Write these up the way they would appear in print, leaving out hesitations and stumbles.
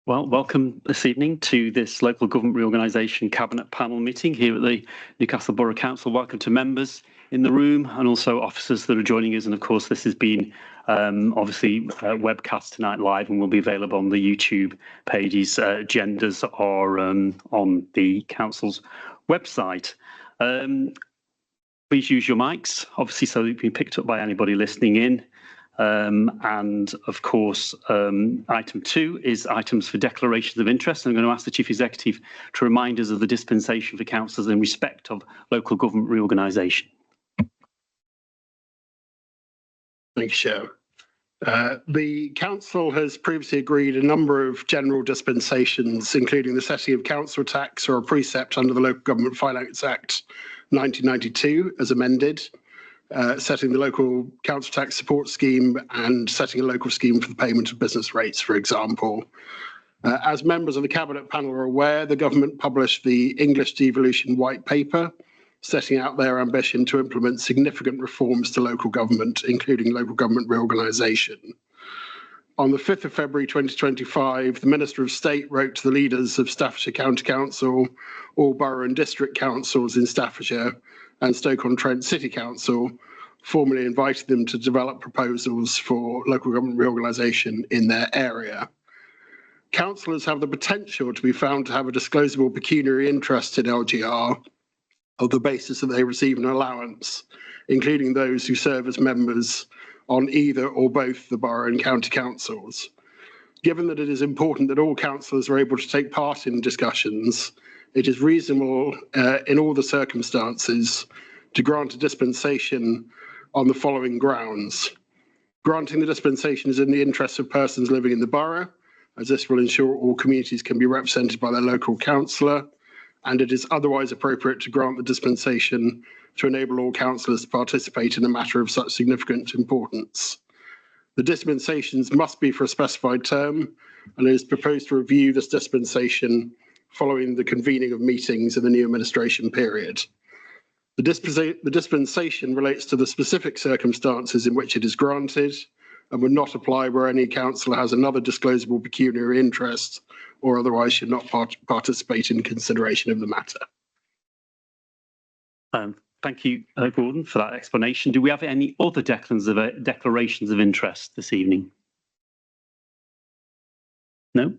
Well, welcome this evening to this Local Government Reorganisation Cabinet panel meeting here at the Newcastle Borough Council. Welcome to members in the room and also officers that are joining us. And of course, this has been obviously webcast tonight live and will be available on the YouTube pages. Agendas are on the council's website. Please use your mics, obviously, so that you can be picked up by anybody listening in. And of course, item 2 is items for declarations of interest. I'm going to ask the Chief Executive to remind us of the dispensation for councillors in respect of local government reorganisation. Thank you, Chair. The Council has previously agreed a number of general dispensations, including the setting of council tax or a precept under the Local Government Finance Act 1992 as amended, setting the local council tax support scheme and setting a local scheme for the payment of business rates, for example. As members of the Cabinet panel are aware, the government published the English Devolution White Paper, setting out their ambition to implement significant reforms to local government, including local government reorganisation. On the 5th of February 2025, the Minister of State wrote to the leaders of Staffordshire County Council, all borough and district councils in Staffordshire, and Stoke-on-Trent City Council, formally invited them to develop proposals for local government reorganisation in their area. Councillors have the potential to be found to have a disclosable pecuniary interest in LGR on the basis that they receive an allowance, including those who serve as members on either or both the borough and county councils. Given that it is important that all councillors are able to take part in discussions, it is reasonable in all the circumstances to grant a dispensation on the following grounds. Granting the dispensation is in the interests of persons living in the borough, as this will ensure all communities can be represented by their local councillor, and it is otherwise appropriate to grant the dispensation to enable all councillors to participate in a matter of such significant importance. The dispensations must be for a specified term, and it is proposed to review this dispensation following the convening of meetings in the new administration period. The dispensation relates to the specific circumstances in which it is granted and would not apply where any councillor has another disclosable pecuniary interest or otherwise should not participate in consideration of the matter. Thank you, Gordon, for that explanation. Do we have any other declarations of interest this evening? No?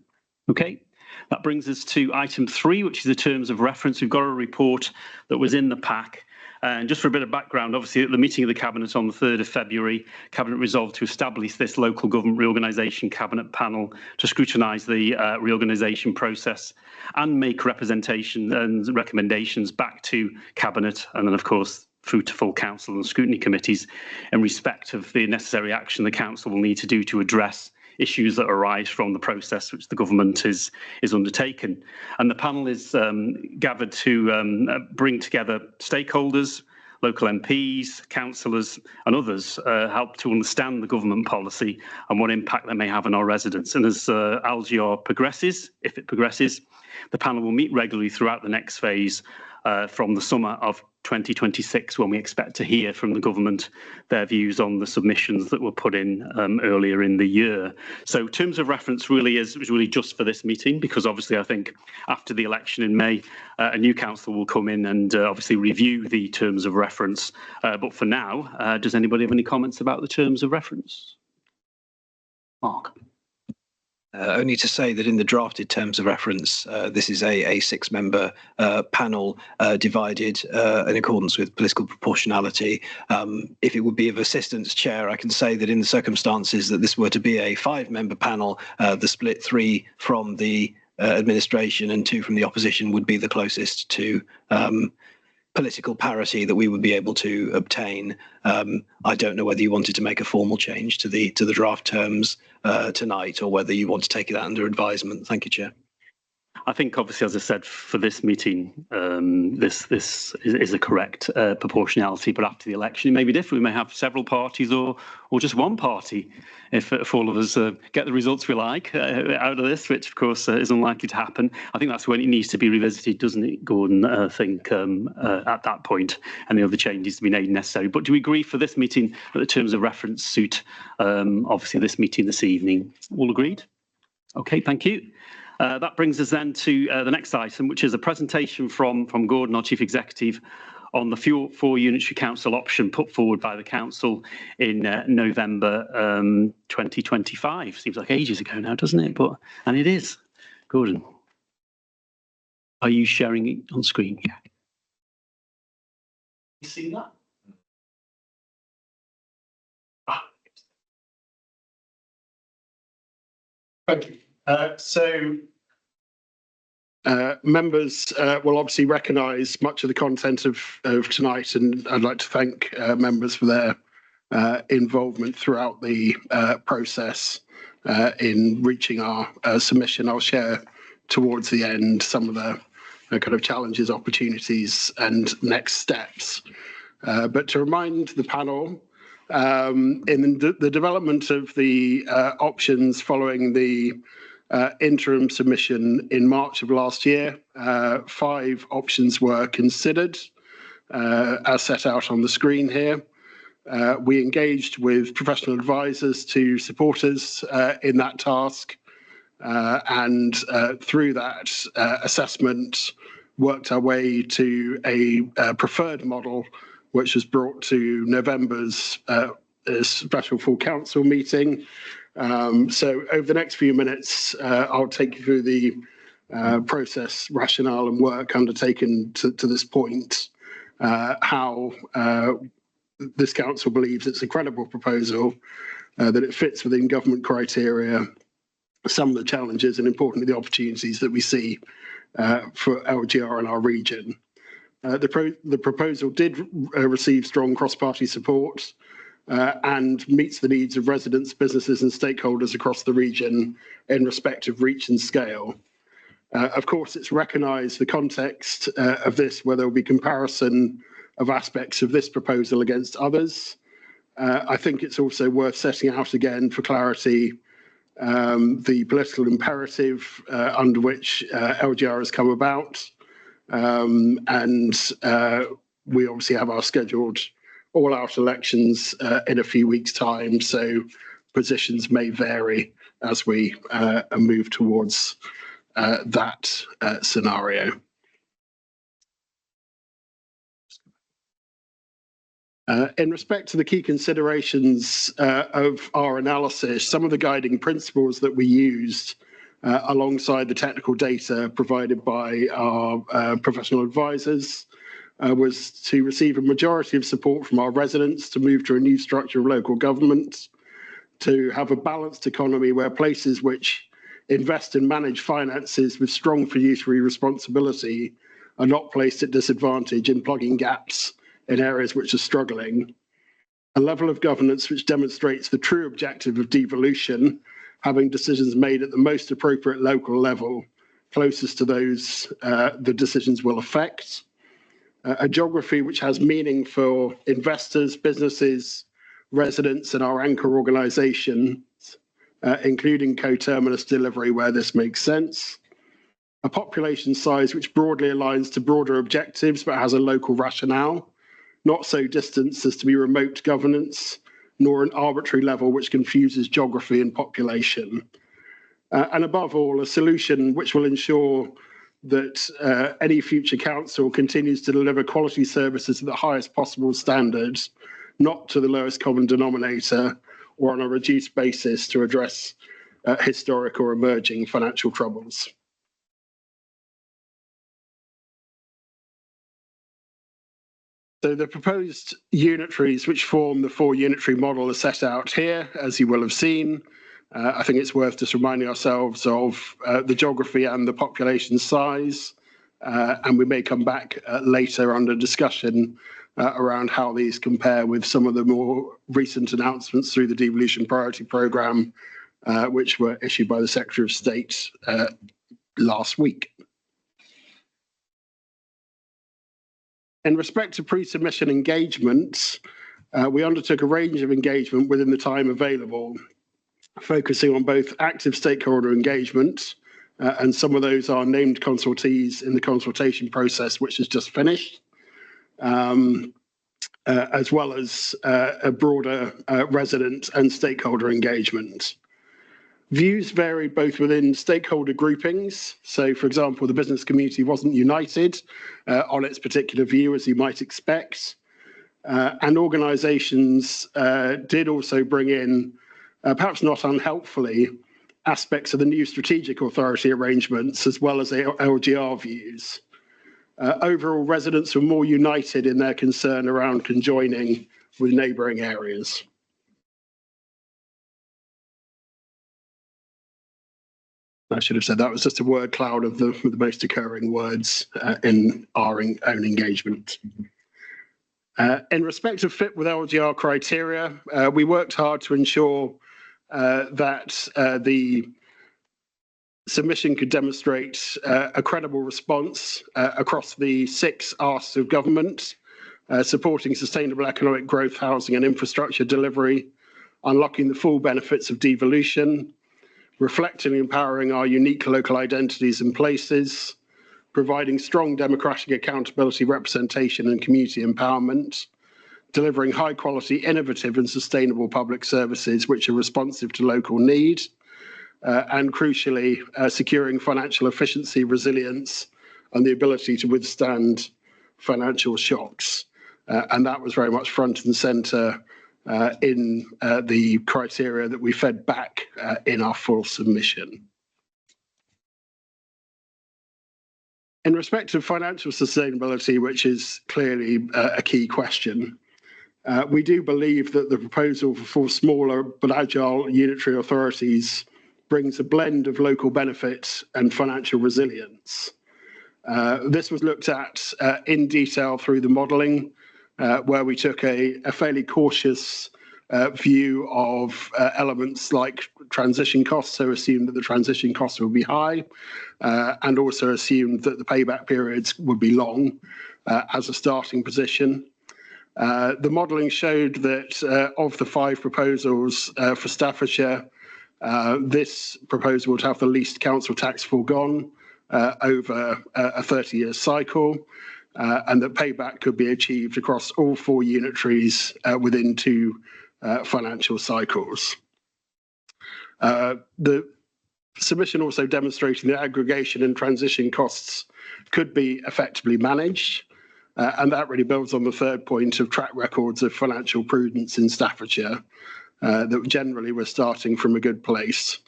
Okay. That brings us to item 3, which is the terms of reference. We've got a report that was in the pack. And just for a bit of background, obviously at the meeting of the Cabinet on the 3rd of February, Cabinet resolved to establish this local government reorganisation Cabinet panel to scrutinise the reorganisation process and make representation and recommendations back to Cabinet and then, of course, through to full council and scrutiny committees in respect of the necessary action the council will need to do to address issues that arise from the process which the government is undertaken. And the panel is gathered to bring together stakeholders, local MPs, councillors and others, help to understand the government policy and what impact that may have on our residents. And as LGR progresses, if it progresses, the panel will meet regularly throughout the next phase from the summer of 2026, when we expect to hear from the government their views on the submissions that were put in earlier in the year. So terms of reference really is really just for this meeting, because obviously I think after the election in May, a new council will come in and obviously review the terms of reference. But for now, does anybody have any comments about the terms of reference? Mark. Only to say that in the drafted terms of reference, this is a 6-member panel divided in accordance with political proportionality. If it would be of assistance, Chair, I can say that in the circumstances that this were to be a 5-member panel, the split 3 from the administration and 2 from the opposition would be the closest to political parity that we would be able to obtain. I don't know whether you wanted to make a formal change to the draft terms tonight, or whether you want to take that under advisement. Thank you, Chair. I think, obviously, as I said, for this meeting, this is a correct proportionality. But after the election, it may be different. We may have several parties or just one party, if all of us get the results we like out of this, which, of course, is unlikely to happen. I think that's when it needs to be revisited, doesn't it, Gordon? I think at that point, and the other changes to be made necessary. But do we agree for this meeting that the terms of reference suit, obviously, this meeting this evening? All agreed? Okay, thank you. That brings us then to the next item, which is a presentation from Gordon, our Chief Executive, on the four unitary council option put forward by the council in November 2025. Seems like ages ago now, doesn't it? And it is. Gordon, are you sharing it on screen? Yeah. You see that? Thank you. Members will obviously recognise much of the content of tonight, and I'd like to thank members for their involvement throughout the process in reaching our submission. I'll share towards the end some of the kind of challenges, opportunities, and next steps. But to remind the panel, in the development of the options following the interim submission in March of last year, 5 options were considered, as set out on the screen here. We engaged with professional advisors to support us in that task, and through that assessment, worked our way to a preferred model, which was brought to November's special full council meeting. So over the next few minutes, I'll take you through the process, rationale and work undertaken to this point, how this council believes it's a credible proposal, that it fits within government criteria, some of the challenges and importantly the opportunities that we see for LGR in our region. The proposal did receive strong cross-party support and meets the needs of residents, businesses and stakeholders across the region in respect of reach and scale. Of course, it's recognised the context of this, where there will be comparison of aspects of this proposal against others. I think it's also worth setting out again for clarity the political imperative under which LGR has come about. And we obviously have our scheduled all-out elections in a few weeks' time, so positions may vary as we move towards that scenario. In respect to the key considerations of our analysis, some of the guiding principles that we used alongside the technical data provided by our professional advisors was to receive a majority of support from our residents to move to a new structure of local government, to have a balanced economy where places which invest and manage finances with strong fiduciary responsibility are not placed at disadvantage in plugging gaps in areas which are struggling, a level of governance which demonstrates the true objective of devolution, having decisions made at the most appropriate local level, closest to those the decisions will affect, a geography which has meaning for investors, businesses, residents and our anchor organisations, including coterminous delivery where this makes sense, a population size which broadly aligns to broader objectives but has a local rationale, not so distant as to be remote governance, nor an arbitrary level which confuses geography and population. And above all, a solution which will ensure that any future council continues to deliver quality services at the highest possible standards, not to the lowest common denominator or on a reduced basis to address historic or emerging financial troubles. So the proposed unitaries which form the 4 unitary model are set out here, as you will have seen. I think it's worth just reminding ourselves of the geography and the population size, and we may come back later under discussion around how these compare with some of the more recent announcements through the Devolution Priority Programme, which were issued by the Secretary of State last week. In respect to pre-submission engagement, we undertook a range of engagement within the time available, focusing on both active stakeholder engagement, and some of those are named consultees in the consultation process, which has just finished, as well as a broader resident and stakeholder engagement. Views varied both within stakeholder groupings. So, for example, the business community wasn't united on its particular view, as you might expect. And organisations did also bring in, perhaps not unhelpfully, aspects of the new strategic authority arrangements as well as LGR views. Overall, residents were more united in their concern around conjoining with neighbouring areas. I should have said that was just a word cloud of the most occurring words in our own engagement. In respect of fit with LGR criteria, we worked hard to ensure that the submission could demonstrate a credible response across the 6 asks of government, supporting sustainable economic growth, housing and infrastructure delivery, unlocking the full benefits of devolution, reflecting and empowering our unique local identities and places, providing strong democratic accountability, representation and community empowerment, delivering high quality, innovative and sustainable public services which are responsive to local need, and crucially, securing financial efficiency, resilience and the ability to withstand financial shocks. And that was very much front and centre in the criteria that we fed back in our full submission. In respect of financial sustainability, which is clearly a key question, we do believe that the proposal for smaller but agile unitary authorities brings a blend of local benefit and financial resilience. This was looked at in detail through the modelling, where we took a fairly cautious view of elements like transition costs, so assumed that the transition costs would be high, and also assumed that the payback periods would be long as a starting position. The modelling showed that of the 5 proposals for Staffordshire, this proposal would have the least council tax foregone over a 30-year cycle, and that payback could be achieved across all 4 unitaries within 2 financial cycles. The submission also demonstrated that aggregation and transition costs could be effectively managed, and that really builds on the third point of track records of financial prudence in Staffordshire, that generally we're starting from a good place.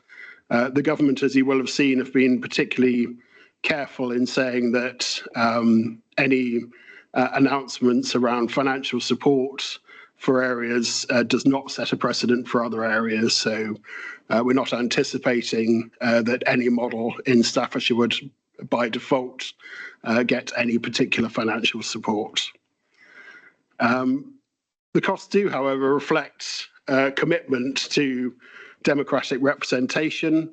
The government, as you will have seen, have been particularly careful in saying that any announcements around financial support for areas does not set a precedent for other areas. So we're not anticipating that any model in Staffordshire would, by default, get any particular financial support. The costs do, however, reflect commitment to democratic representation.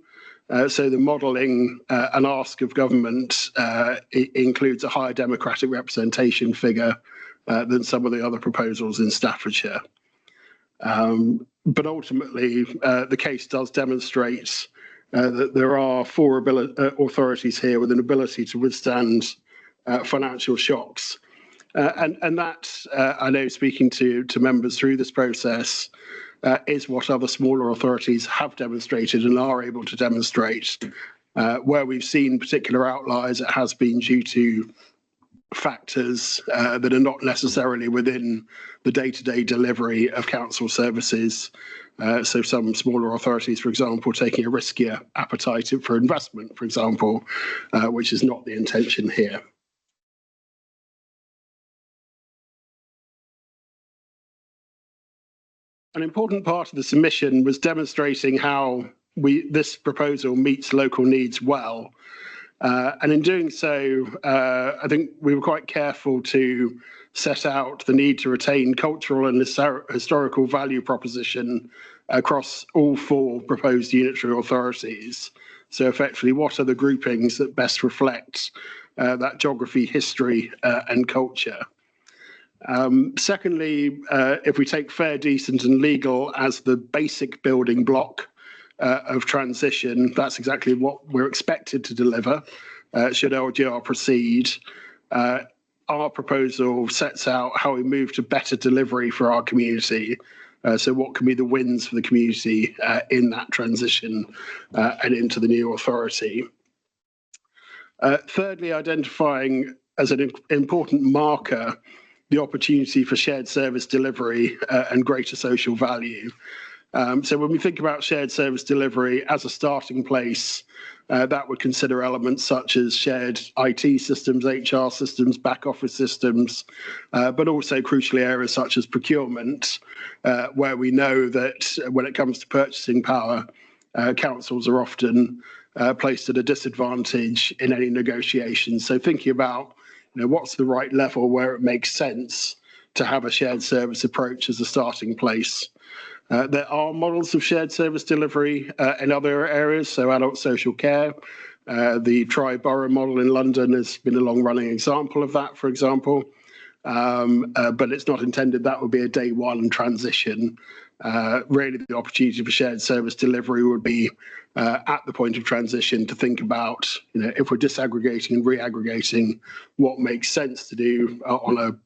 So the modelling and ask of government includes a higher democratic representation figure than some of the other proposals in Staffordshire. But ultimately, the case does demonstrate that there are 4 authorities here with an ability to withstand financial shocks. And that, I know, speaking to members through this process, is what other smaller authorities have demonstrated and are able to demonstrate. Where we've seen particular outliers, it has been due to factors that are not necessarily within the day-to-day delivery of council services. So some smaller authorities, for example, taking a riskier appetite for investment, for example, which is not the intention here. An important part of the submission was demonstrating how this proposal meets local needs well. And in doing so, I think we were quite careful to set out the need to retain cultural and historical value proposition across all 4 proposed unitary authorities. So effectively, what are the groupings that best reflect that geography, history and culture? Secondly, if we take fair, decent and legal as the basic building block of transition, that's exactly what we're expected to deliver should LGR proceed. Our proposal sets out how we move to better delivery for our community. So what can be the wins for the community in that transition and into the new authority? Thirdly, identifying as an important marker the opportunity for shared service delivery and greater social value. So when we think about shared service delivery as a starting place, that would consider elements such as shared IT systems, HR systems, back office systems, but also crucially areas such as procurement, where we know that when it comes to purchasing power, councils are often placed at a disadvantage in any negotiations. So thinking about, what's the right level where it makes sense to have a shared service approach as a starting place. There are models of shared service delivery in other areas, so adult social care. The Borough model in London has been a long-running example of that, for example. But it's not intended that would be a day one transition. Really, the opportunity for shared service delivery would be at the point of transition to think about, if we're disaggregating and reaggregating, what makes sense to do on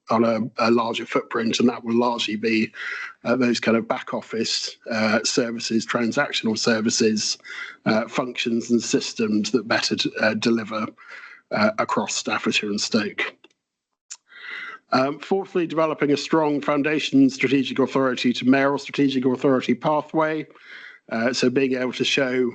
a larger footprint, and that will largely be those kind of back office services, transactional services, functions and systems that better deliver across Staffordshire and Stoke. Fourthly, developing a strong foundation strategic authority to mayoral strategic authority pathway. So being able to show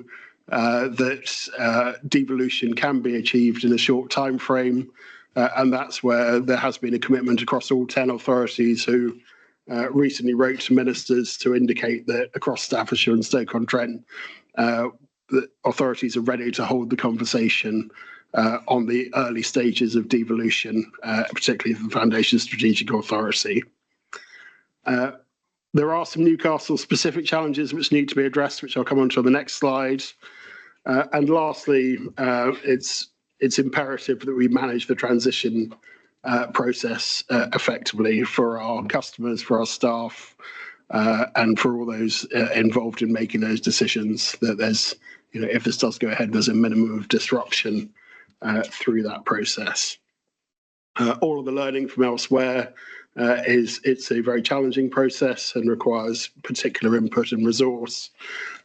that devolution can be achieved in a short time frame. And that's where there has been a commitment across all 10 authorities who recently wrote to ministers to indicate that across Staffordshire and Stoke-on-Trent, the authorities are ready to hold the conversation on the early stages of devolution, particularly the Foundation Strategic Authority. There are some Newcastle-specific challenges which need to be addressed, which I'll come on to on the next slide. And lastly, it's imperative that we manage the transition process effectively for our customers, for our staff, and for all those involved in making those decisions, that there's, if this does go ahead, there's a minimum of disruption through that process. All of the learning from elsewhere it's a very challenging process and requires particular input and resource.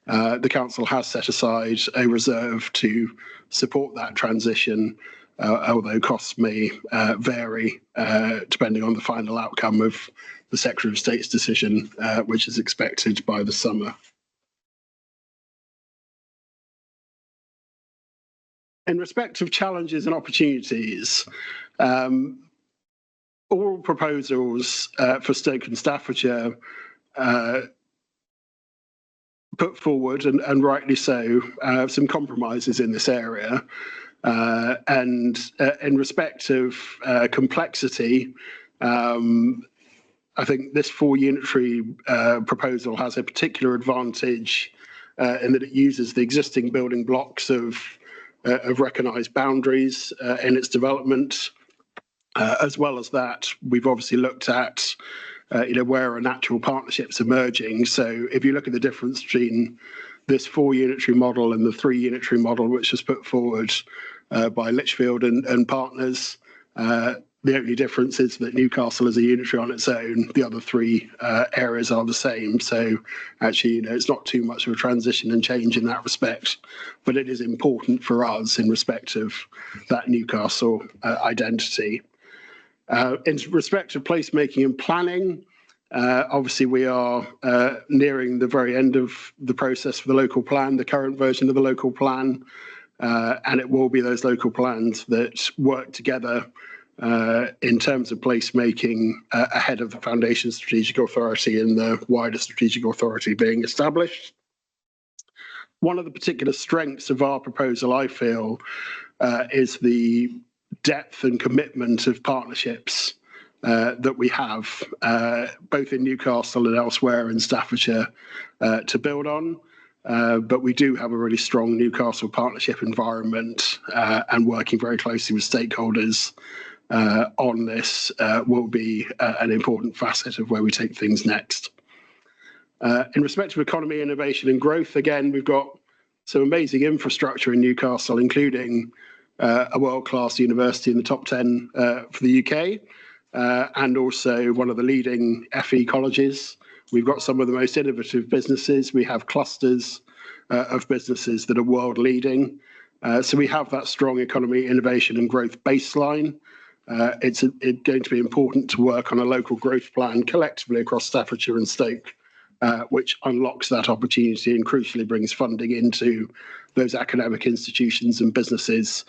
The council has set aside a reserve to support that transition, although costs may vary depending on the final outcome of the Secretary of State's decision, which is expected by the summer. In respect of challenges and opportunities, all proposals for Stoke and Staffordshire put forward, and rightly so, some compromises in this area. And in respect of complexity, I think this 4-unitary proposal has a particular advantage in that it uses the existing building blocks of recognised boundaries in its development. As well as that, we've obviously looked at where are natural partnerships emerging. So if you look at the difference between this 4-unitary model and the 3-unitary model, which was put forward by Litchfield and partners, the only difference is that Newcastle is a unitary on its own. The other 3 areas are the same. So actually, it's not too much of a transition and change in that respect, but it is important for us in respect of that Newcastle identity. In respect of placemaking and planning, obviously we are nearing the very end of the process for the local plan, the current version of the local plan, and it will be those local plans that work together in terms of placemaking ahead of the Foundation Strategic Authority and the wider Strategic Authority being established. One of the particular strengths of our proposal, I feel, is the depth and commitment of partnerships that we have, both in Newcastle and elsewhere in Staffordshire, to build on. But we do have a really strong Newcastle partnership environment, and working very closely with stakeholders on this will be an important facet of where we take things next. In respect of economy, innovation and growth, again, we've got some amazing infrastructure in Newcastle, including a world-class university in the top 10 for the UK, and also one of the leading FE colleges We've got some of the most innovative businesses. We have clusters of businesses that are world leading. So we have that strong economy, innovation and growth baseline. It's going to be important to work on a local growth plan collectively across Staffordshire and Stoke, which unlocks that opportunity and crucially brings funding into those academic institutions and businesses,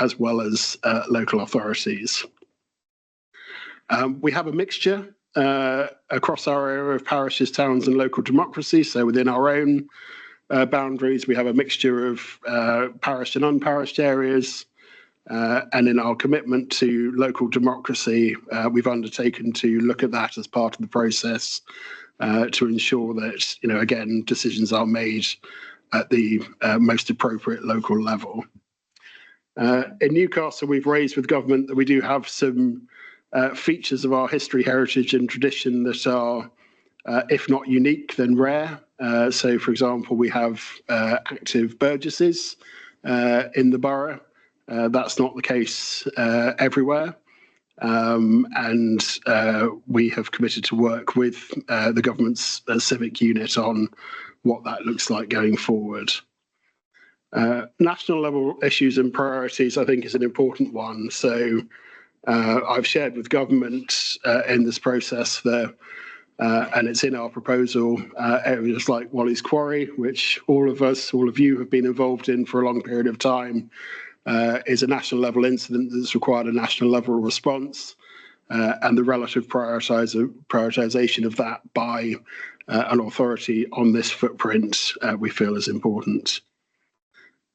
as well as local authorities. We have a mixture across our area of parishes, towns and local democracy. So within our own boundaries, we have a mixture of parish and unparished areas. And in our commitment to local democracy, we've undertaken to look at that as part of the process to ensure that, again, decisions are made at the most appropriate local level. In Newcastle, we've raised with government that we do have some features of our history, heritage and tradition that are, if not unique, then rare. So, for example, we have active burgesses in the borough. That's not the case everywhere. And we have committed to work with the government's civic unit on what that looks like going forward. National level issues and priorities, I think, is an important one. So I've shared with government in this process there, and it's in our proposal, areas like Wally's Quarry, which all of you have been involved in for a long period of time, is a national level incident that's required a national level response, and the relative prioritisation of that by an authority on this footprint we feel is important.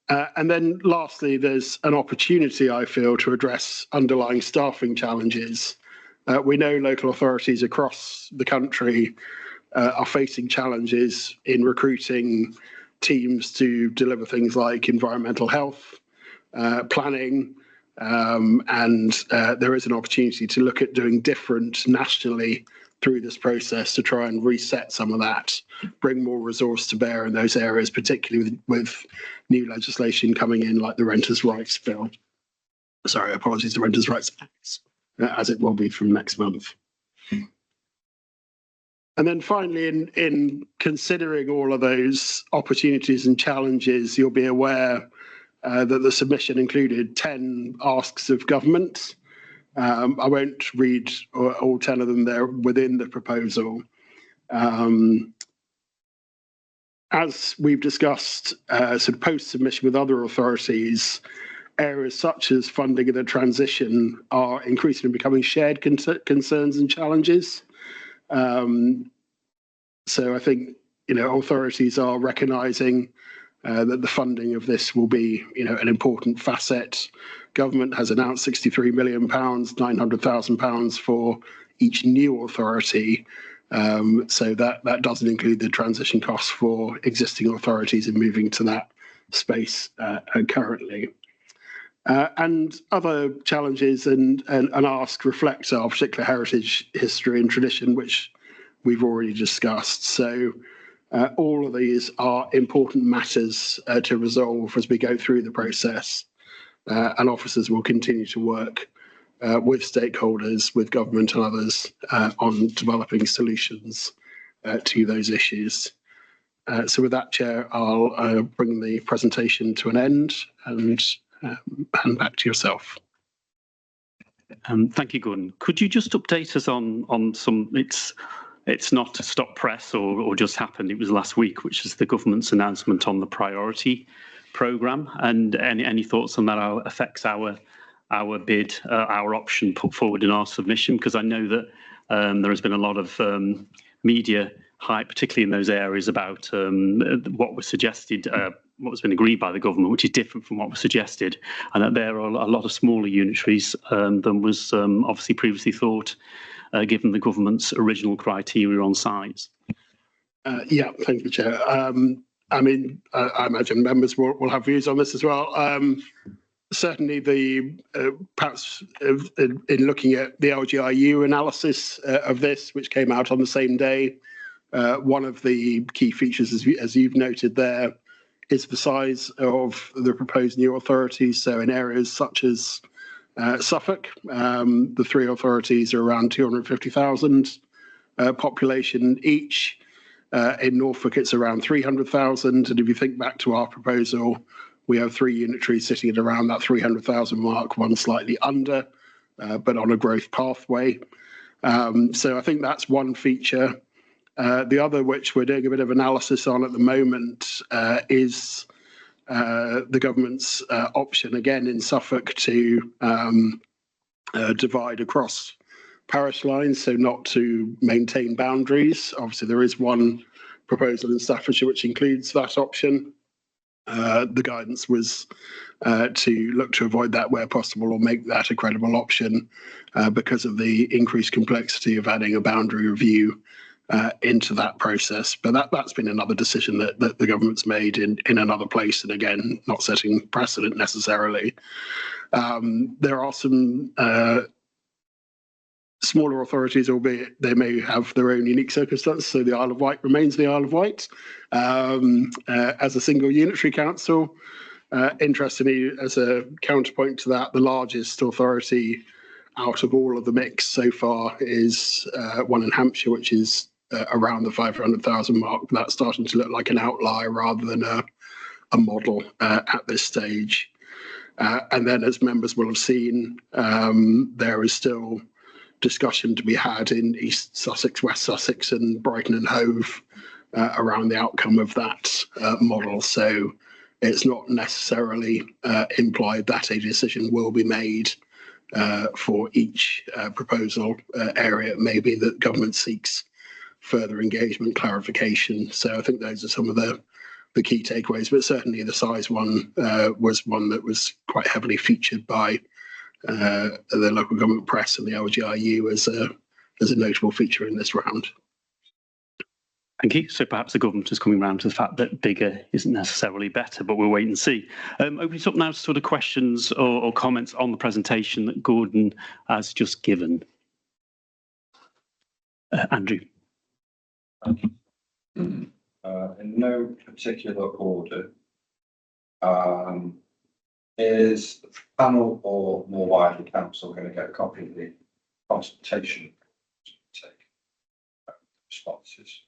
And then lastly, there's an opportunity, I feel, to address underlying staffing challenges. We know local authorities across the country are facing challenges in recruiting teams to deliver things like environmental health, planning, and there is an opportunity to look at doing different nationally through this process to try and reset some of that, bring more resource to bear in those areas, particularly with new legislation coming in like the Renters' Rights Bill. Sorry, apologies, the Renters' Rights Act, as it will be from next month. And then finally, in considering all of those opportunities and challenges, you'll be aware that the submission included 10 asks of government. I won't read all 10 of them there within the proposal. As we've discussed sort of post-submission with other authorities, areas such as funding of the transition are increasingly becoming shared concerns and challenges. So I think, authorities are recognising that the funding of this will be, an important facet. Government has announced £63 million, £900,000 for each new authority. So that doesn't include the transition costs for existing authorities in moving to that space currently. And other challenges and ask reflect our particular heritage, history and tradition, which we've already discussed. So all of these are important matters to resolve as we go through the process. And officers will continue to work with stakeholders, with government and others on developing solutions to those issues. So with that, Chair, I'll bring the presentation to an end and hand back to yourself. Thank you, Gordon. Could you just update us on some, it's not a stop press or just happened, it was last week, which is the government's announcement on the priority programme, and any thoughts on that, how it affects our bid, our option put forward in our submission, because I know that there has been a lot of media hype, particularly in those areas, about what was suggested, what has been agreed by the government, which is different from what was suggested, and that there are a lot of smaller unitaries than was obviously previously thought, given the government's original criteria on size. Yeah, thank you, Chair. I mean, I imagine members will have views on this as well. Certainly, perhaps in looking at the LGIU analysis of this, which came out on the same day, one of the key features, as you've noted there, is the size of the proposed new authorities. So in areas such as Suffolk, the 3 authorities are around 250,000. population each. In Norfolk, it's around 300,000. And if you think back to our proposal, we have 3 unitaries sitting at around that 300,000 mark, one slightly under, but on a growth pathway. So I think that's one feature. The other, which we're doing a bit of analysis on at the moment, is the government's option, again in Suffolk, to divide across parish lines, so not to maintain boundaries. Obviously, there is one proposal in Staffordshire which includes that option. The guidance was to look to avoid that where possible, or make that a credible option because of the increased complexity of adding a boundary review into that process. But that's been another decision that the government's made in another place, and again, not setting precedent necessarily. There are some smaller authorities, albeit they may have their own unique circumstances. So the Isle of Wight remains the Isle of Wight as a single unitary council. Interestingly, as a counterpoint to that, the largest authority out of all of the mix so far is one in Hampshire, which is around the 500,000 mark. That's starting to look like an outlier rather than a model at this stage. And then, as members will have seen, there is still discussion to be had in East Sussex, West Sussex and Brighton and Hove around the outcome of that model. So it's not necessarily implied that a decision will be made for each proposal area. It may be that government seeks further engagement, clarification. So I think those are some of the key takeaways, but certainly the size one was one that was quite heavily featured by the local government press and the LGIU as a notable feature in this round. Thank you. So perhaps the government is coming around to the fact that bigger isn't necessarily better, but we'll wait and see. Opening it up now to sort of questions or comments on the presentation that Gordon has just given. Andrew. In no particular order, is the panel or more widely council going to get a copy of the consultation responses?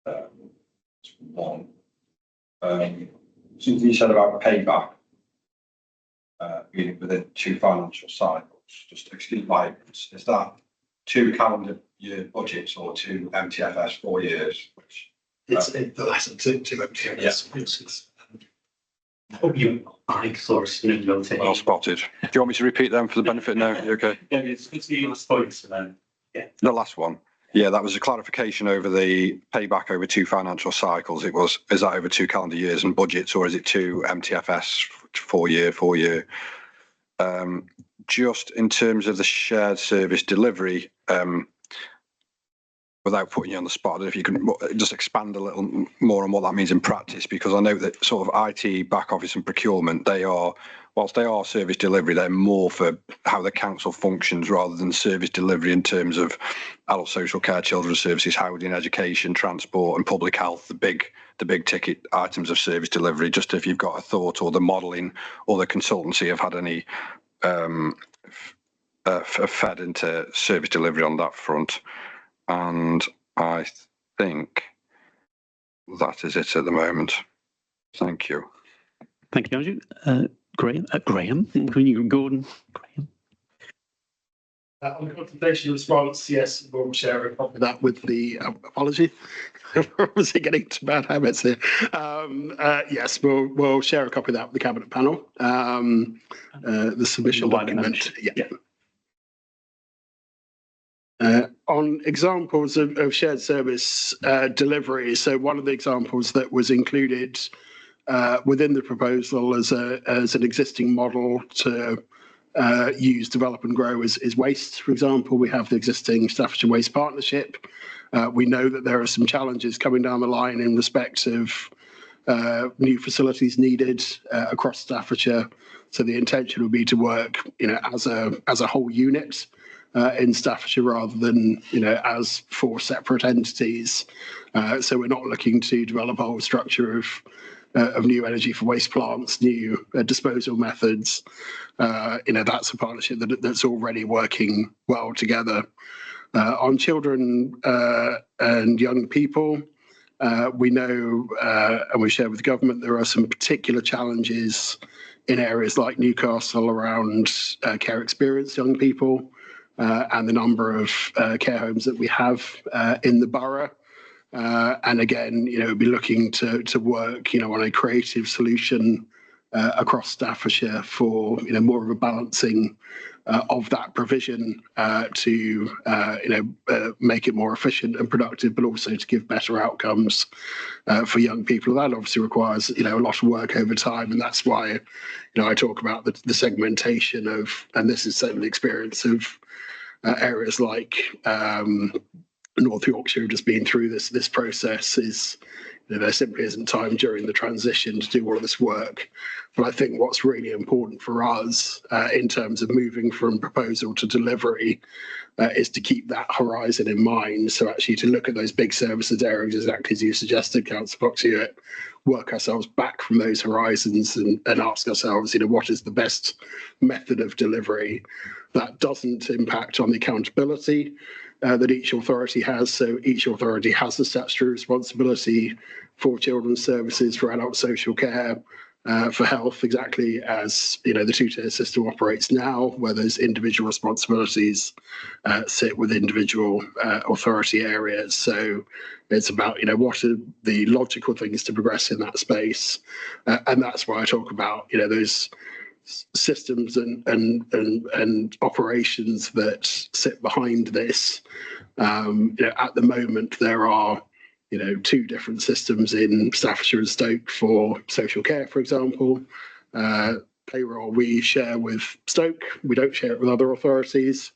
That's one. Something you said about payback being within 2 financial cycles, just to exclude my ignorance, is that 2 calendar year budgets or 2 MTFS 4 years? Which It's the latter, 2 MTFS. Well spotted. Do you want me to repeat them for the benefit now? You okay? Yeah, it's the last points then. Yeah. The last one. Yeah, that was a clarification over the payback over 2 financial cycles. It was, is that over 2 calendar years and budgets, or is it 2 MTFS 4 year? Just in terms of the shared service delivery, without putting you on the spot, I don't know if you can just expand a little more on what that means in practice, because I know that sort of IT, back office and procurement, they are, whilst they are service delivery, they're more for how the council functions rather than service delivery in terms of adult social care, children's services, housing, education, transport and public health, the big ticket items of service delivery. Just if you've got a thought, or the modelling or the consultancy have had any fed into service delivery on that front. And I think that is it at the moment. Thank you. Thank you, Andrew. Graham, Gordon. Graham. On the consultation response, yes, we'll share a copy of that with the apology. Was it getting to bad habits here? Yes, we'll share a copy of that with the cabinet panel. The submission document. Yeah. On examples of shared service delivery, so one of the examples that was included within the proposal as an existing model to use, develop and grow is waste. For example, we have the existing Staffordshire Waste Partnership. We know that there are some challenges coming down the line in respect of new facilities needed across Staffordshire. So the intention would be to work, as a whole unit in Staffordshire rather than, as 4 separate entities. So we're not looking to develop a whole structure of new energy for waste plants, new disposal methods. That's a partnership that's already working well together. On children and young people, we know, and we share with the government, there are some particular challenges in areas like Newcastle around care experienced young people and the number of care homes that we have in the borough. And again, we'll be looking to work, on a creative solution across Staffordshire for, more of a balancing of that provision to, make it more efficient and productive, but also to give better outcomes for young people. That obviously requires, a lot of work over time, and that's why, I talk about the segmentation of, and this is certainly the experience of areas like North Yorkshire have just been through this process. Is there simply isn't time during the transition to do all of this work. But I think what's really important for us in terms of moving from proposal to delivery is to keep that horizon in mind. So actually to look at those big services areas, exactly as you suggested, Councillor Fox-Hewitt, work ourselves back from those horizons and ask ourselves, what is the best method of delivery that doesn't impact on the accountability that each authority has. So each authority has a statutory responsibility for children's services, for adult social care, for health, exactly as the two-tier system operates now, where those individual responsibilities sit with individual authority areas. So it's about what are the logical things to progress in that space, and that's why I talk about those systems and operations that sit behind this. At the moment there are two different systems in Staffordshire and Stoke for social care, for example. Payroll we share with Stoke, we don't share it with other authorities.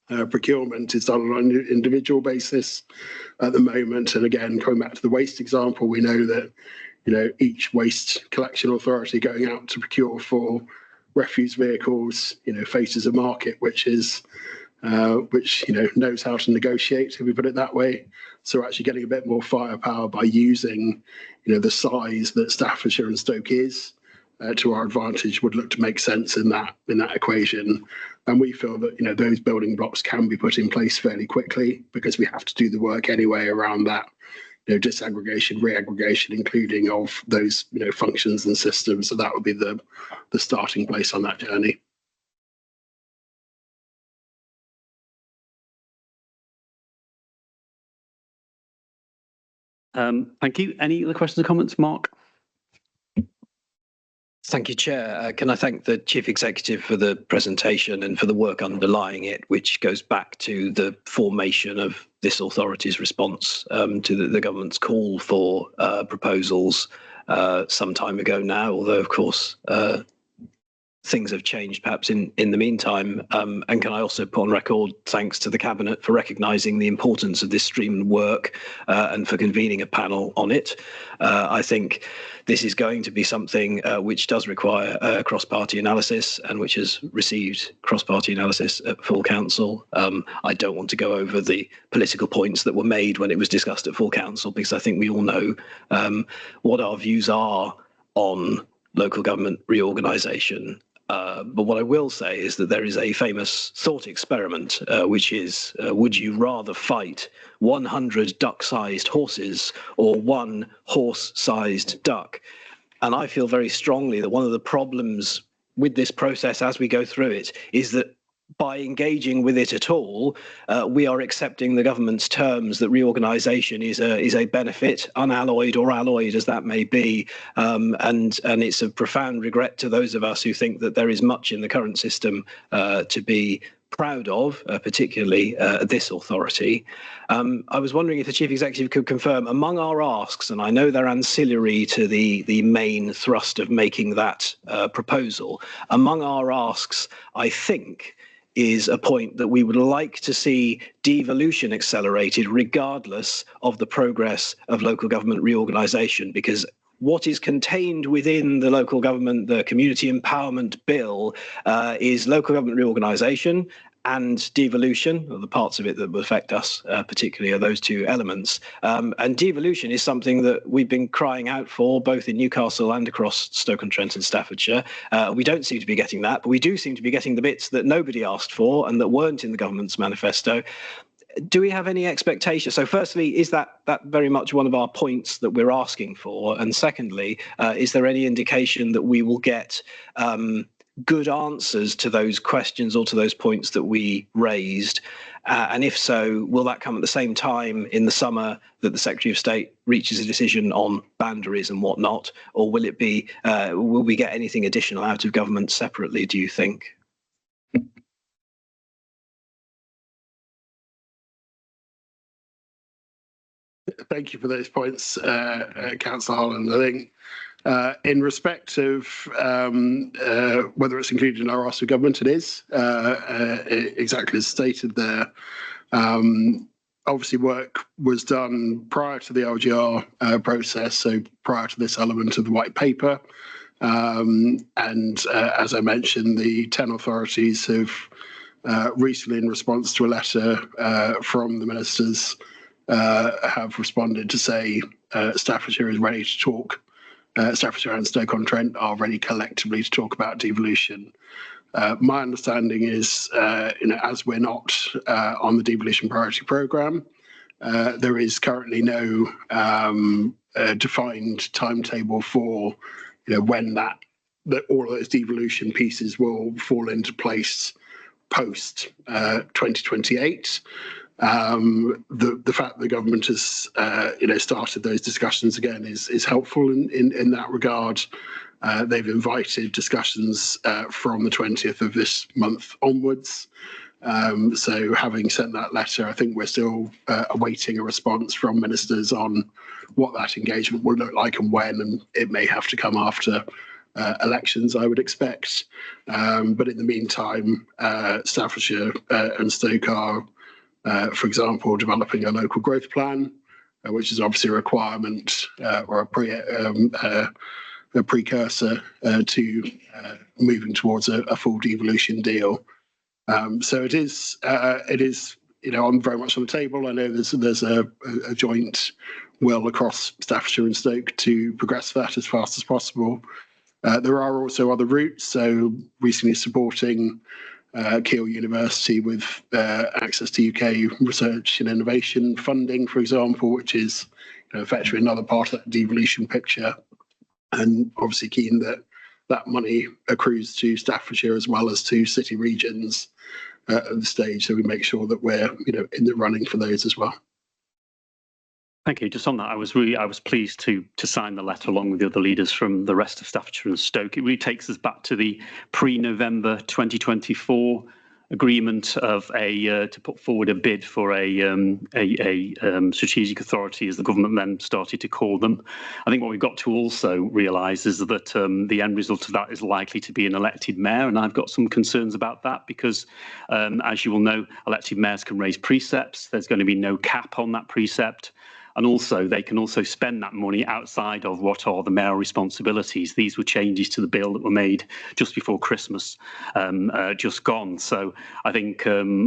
Procurement is done on an individual basis at the moment, and again, coming back to the waste example, we know that each waste collection authority going out to procure for refuse vehicles, faces a market which knows how to negotiate, if we put it that way. So we're actually getting a bit more firepower by using, the size that Staffordshire and Stoke is to our advantage would look to make sense in that equation. And we feel that, those building blocks can be put in place fairly quickly because we have to do the work anyway around that, disaggregation, reaggregation, including of those, functions and systems. So that would be the starting place on that journey. Thank you. Any other questions or comments, Mark? Thank you, Chair. Can I thank the Chief Executive for the presentation and for the work underlying it, which goes back to the formation of this authority's response to the government's call for proposals some time ago now, although, of course, things have changed perhaps in the meantime. And can I also put on record thanks to the Cabinet for recognising the importance of this stream of work and for convening a panel on it. I think this is going to be something which does require cross-party analysis and which has received cross-party analysis at full council. I don't want to go over the political points that were made when it was discussed at full council, because I think we all know what our views are on local government reorganisation. But what I will say is that there is a famous thought experiment, which is, would you rather fight 100 duck-sized horses or one horse-sized duck? And I feel very strongly that one of the problems with this process as we go through it is that by engaging with it at all, we are accepting the government's terms that reorganisation is a benefit, unalloyed or alloyed as that may be, and it's a profound regret to those of us who think that there is much in the current system to be proud of, particularly this authority. I was wondering if the Chief Executive could confirm among our asks, and I know they're ancillary to the main thrust of making that proposal, among our asks, I think, is a point that we would like to see devolution accelerated regardless of the progress of local government reorganisation, because what is contained within the local government, the community empowerment bill, is local government reorganisation and devolution, or the parts of it that will affect us particularly are those two elements. And devolution is something that we've been crying out for both in Newcastle and across Stoke-on-Trent and Staffordshire. We don't seem to be getting that, but we do seem to be getting the bits that nobody asked for and that weren't in the government's manifesto. do we have any expectation? So firstly, is that very much one of our points that we're asking for? And secondly, is there any indication that we will get good answers to those questions or to those points that we raised? And if so, will that come at the same time in the summer that the Secretary of State reaches a decision on boundaries and whatnot? Or will it be, will we get anything additional out of government separately, do you think? Thank you for those points, Councillor Holland. I think in respect of whether it's included in our ask of government, it is exactly as stated there. Obviously, work was done prior to the LGR process, so prior to this element of the white paper. And as I mentioned, the 10 authorities have recently, in response to a letter from the ministers, have responded to say Staffordshire is ready to talk. Staffordshire and Stoke-on-Trent are ready collectively to talk about devolution. My understanding is, as we're not on the devolution priority programme, there is currently no defined timetable for, when that all of those devolution pieces will fall into place post 2028. The fact that the government has started those discussions again is helpful in that regard. They've invited discussions from the 20th of this month onwards. So having sent that letter, I think we're still awaiting a response from ministers on what that engagement will look like and when, and it may have to come after elections, I would expect. But in the meantime, Staffordshire and Stoke are, for example, developing a local growth plan, which is obviously a requirement or a precursor to moving towards a full devolution deal. So it is, on very much on the table. I know there's a joint will across Staffordshire and Stoke to progress that as fast as possible. There are also other routes. So recently supporting Keele University with access to UK research and innovation funding, for example, which is effectively another part of that devolution picture, and obviously keen that that money accrues to Staffordshire as well as to city regions at the stage, so we make sure that we're in the running for those as well. Thank you. Just on that, I was pleased to sign the letter along with the other leaders from the rest of Staffordshire and Stoke. It really takes us back to the pre-November 2024 agreement of to put forward a bid for a strategic authority, as the government then started to call them. I think what we've got to also realise is that the end result of that is likely to be an elected mayor, and I've got some concerns about that because, as you will know, elected mayors can raise precepts. There's going to be no cap on that precept. And also, they can also spend that money outside of what are the mayoral responsibilities. These were changes to the bill that were made just before Christmas, just gone. So I think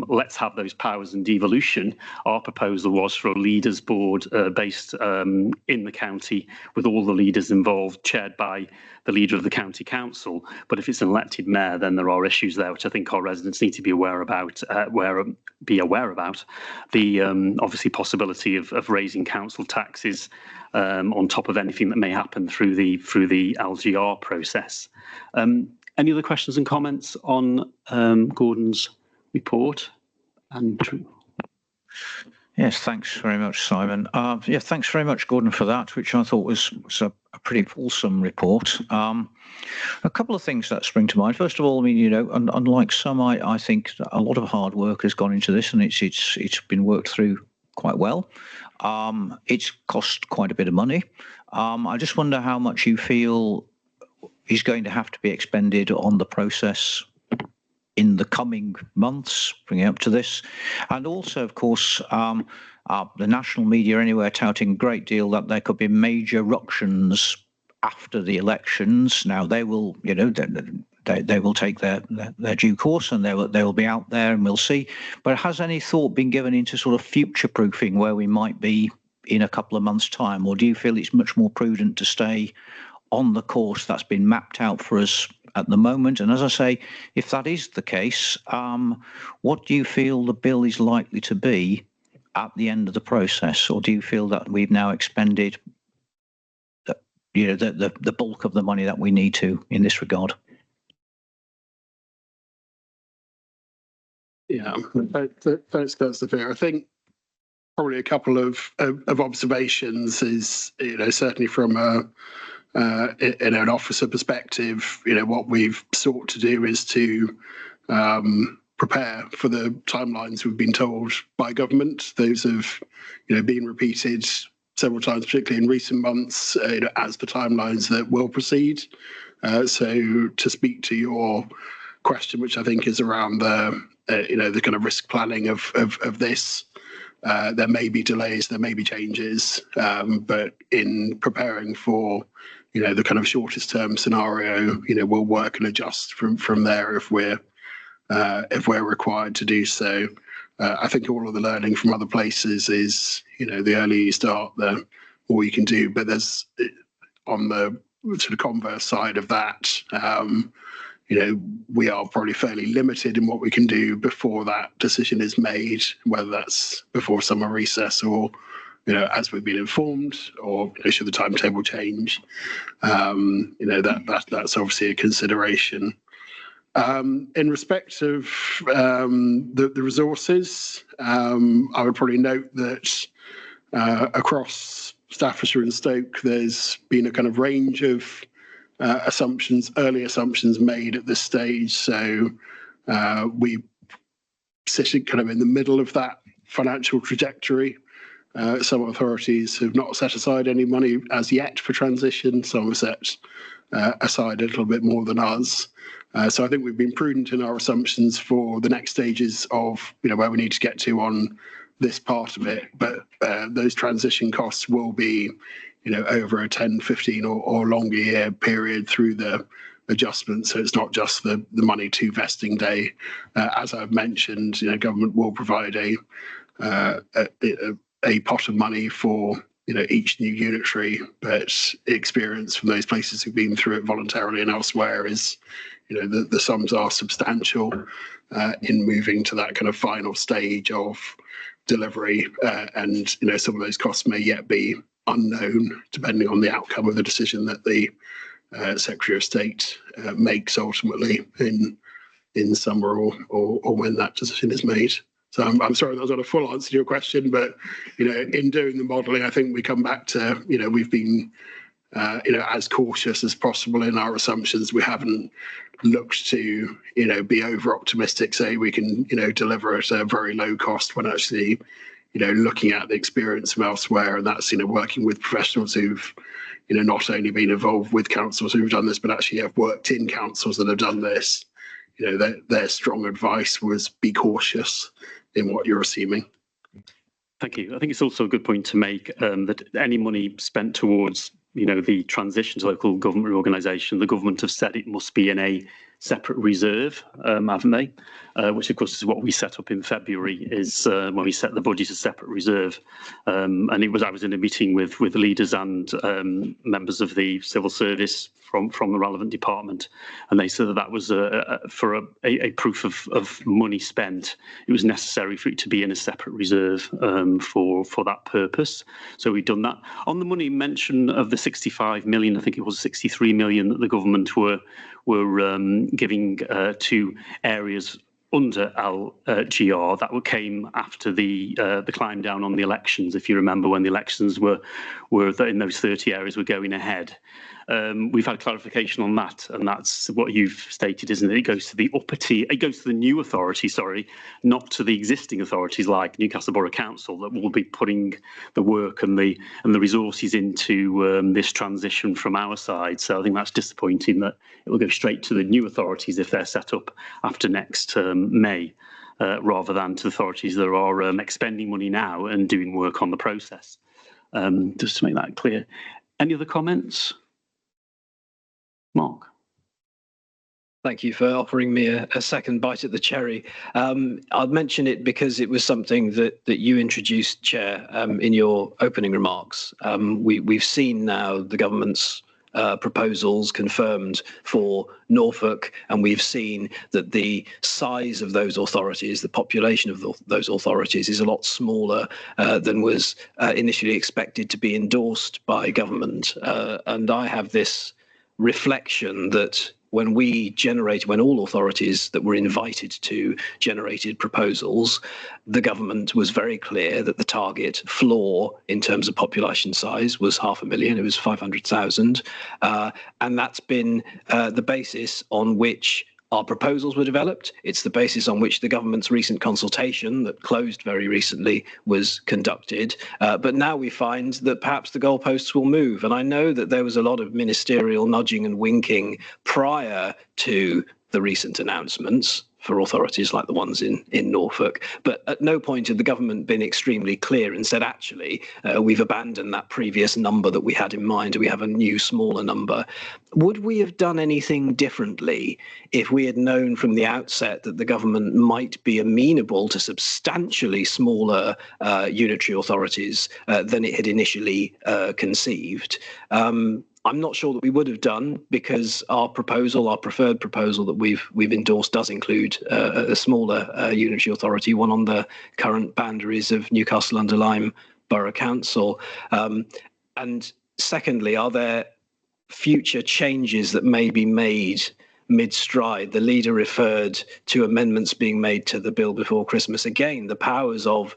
let's have those powers in devolution. Our proposal was for a leaders board based in the county with all the leaders involved, chaired by the leader of the county council. But if it's an elected mayor, then there are issues there which I think our residents need to be aware about. The obviously possibility of raising council taxes on top of anything that may happen through the LGR process. Any other questions and comments on Gordon's report? Andrew. Yes, thanks very much, Simon. Yeah, thanks very much, Gordon, for that, which I thought was a pretty fulsome report. A couple of things that spring to mind. First of all, I mean, unlike some, I think a lot of hard work has gone into this, and it's been worked through quite well. It's cost quite a bit of money. I just wonder how much you feel is going to have to be expended on the process in the coming months, bringing up to this. And also, of course, the national media anywhere touting a great deal that there could be major ructions after the elections. Now, they will, they will take their due course, and they will be out there, and we'll see. But has any thought been given into sort of future-proofing where we might be in a couple of months' time? Or do you feel it's much more prudent to stay on the course that's been mapped out for us at the moment? And as I say, if that is the case, what do you feel the bill is likely to be at the end of the process, or do you feel that we've now expended the bulk of the money that we need to in this regard? Yeah, that's the fear. I think probably a couple of observations is, certainly from an officer perspective, what we've sought to do is to prepare for the timelines we've been told by government. Those have, been repeated several times, particularly in recent months, as the timelines that will proceed. So to speak to your question, which I think is around the kind of risk planning of this, there may be delays, there may be changes, but in preparing for the kind of shortest term scenario, we'll work and adjust from there if we're required to do so. I think all of the learning from other places is, the earlier you start, the more you can do. But there's, on the sort of converse side of that, we are probably fairly limited in what we can do before that decision is made, whether that's before summer recess or, as we've been informed, or should the timetable change. That's obviously a consideration. In respect of the resources, I would probably note that across Staffordshire and Stoke, there's been a kind of range of early assumptions made at this stage. So we sitting kind of in the middle of that financial trajectory. Some authorities have not set aside any money as yet for transition. Some have set aside a little bit more than us. So I think we've been prudent in our assumptions for the next stages of where we need to get to on this part of it. But those transition costs will be over a 10, 15 or longer year period through the adjustment. So it's not just the money to vesting day. As I've mentioned, government will provide a pot of money for each new unitary, but experience from those places who've been through it voluntarily and elsewhere is the sums are substantial in moving to that kind of final stage of delivery, and some of those costs may yet be unknown depending on the outcome of the decision that the Secretary of State makes ultimately in summer or when that decision is made. So I'm sorry that was not a full answer to your question, but in doing the modelling, I think we come back to we've been as cautious as possible in our assumptions. We haven't looked to be over optimistic, say we can deliver at a very low cost, when actually looking at the experience from elsewhere, and that's working with professionals who've not only been involved with councils who've done this, but actually have worked in councils that have done this. Their strong advice was be cautious in what you're assuming. Thank you. I think it's also a good point to make that any money spent towards the transition to local government reorganisation, the government have said it must be in a separate reserve, haven't they? Which of course is what we set up in February, is when we set the budget as separate reserve. And I was in a meeting with leaders and members of the civil service from the relevant department, and they said that was for a proof of money spent. It was necessary for it to be in a separate reserve for that purpose. So we've done that. On the money mention of the 65 million, I think it was 63 million that the government were giving to areas under LGR, that came after the climb down on the elections. If you remember, when the elections were in those 30 areas were going ahead. We've had clarification on that, and that's what you've stated, isn't it? It goes to the upper tier, it goes to the new authority, sorry, not to the existing authorities like Newcastle Borough Council that will be putting the work and the resources into this transition from our side. So I think that's disappointing that it will go straight to the new authorities if they're set up after next May, rather than to authorities that are expending money now and doing work on the process. Just to make that clear. Any other comments? Mark. Thank you for offering me a second bite at the cherry. I'll mention it because it was something that you introduced, Chair, in your opening remarks. We've seen now the government's proposals confirmed for Norfolk, and we've seen that the size of those authorities, the population of those authorities, is a lot smaller than was initially expected to be endorsed by government. And I have this reflection that when all authorities that were invited to generated proposals, the government was very clear that the target floor in terms of population size was 500,000, it was 500,000. And that's been the basis on which our proposals were developed. It's the basis on which the government's recent consultation that closed very recently was conducted. But now we find that perhaps the goalposts will move. And I know that there was a lot of ministerial nudging and winking prior to the recent announcements for authorities like the ones in Norfolk. But at no point had the government been extremely clear and said, actually, we've abandoned that previous number that we had in mind. We have a new, smaller number. Would we have done anything differently if we had known from the outset that the government might be amenable to substantially smaller unitary authorities than it had initially conceived? I'm not sure that we would have done, because our preferred proposal that we've endorsed does include a smaller unitary authority, one on the current boundaries of Newcastle-under-Lyme Borough Council. And secondly, are there future changes that may be made mid-stride? The leader referred to amendments being made to the bill before Christmas. Again, the powers of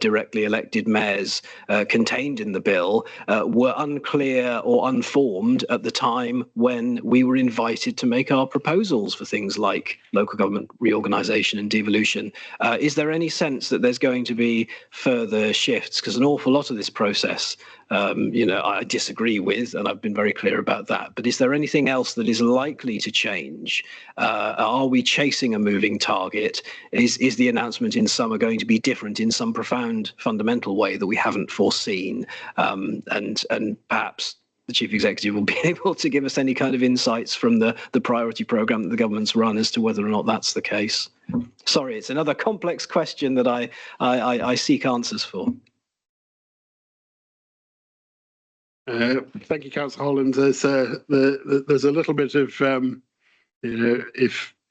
directly elected mayors contained in the bill were unclear or unformed at the time when we were invited to make our proposals for things like local government reorganisation and devolution. Is there any sense that there's going to be further shifts? Because an awful lot of this process, I disagree with, and I've been very clear about that. But is there anything else that is likely to change? Are we chasing a moving target? Is the announcement in summer going to be different in some profound, fundamental way that we haven't foreseen? And perhaps the chief executive will be able to give us any kind of insights from the priority programme that the government's run as to whether or not that's the case. Sorry, it's another complex question that I seek answers for. Thank you, Councillor Holland. There's a little bit of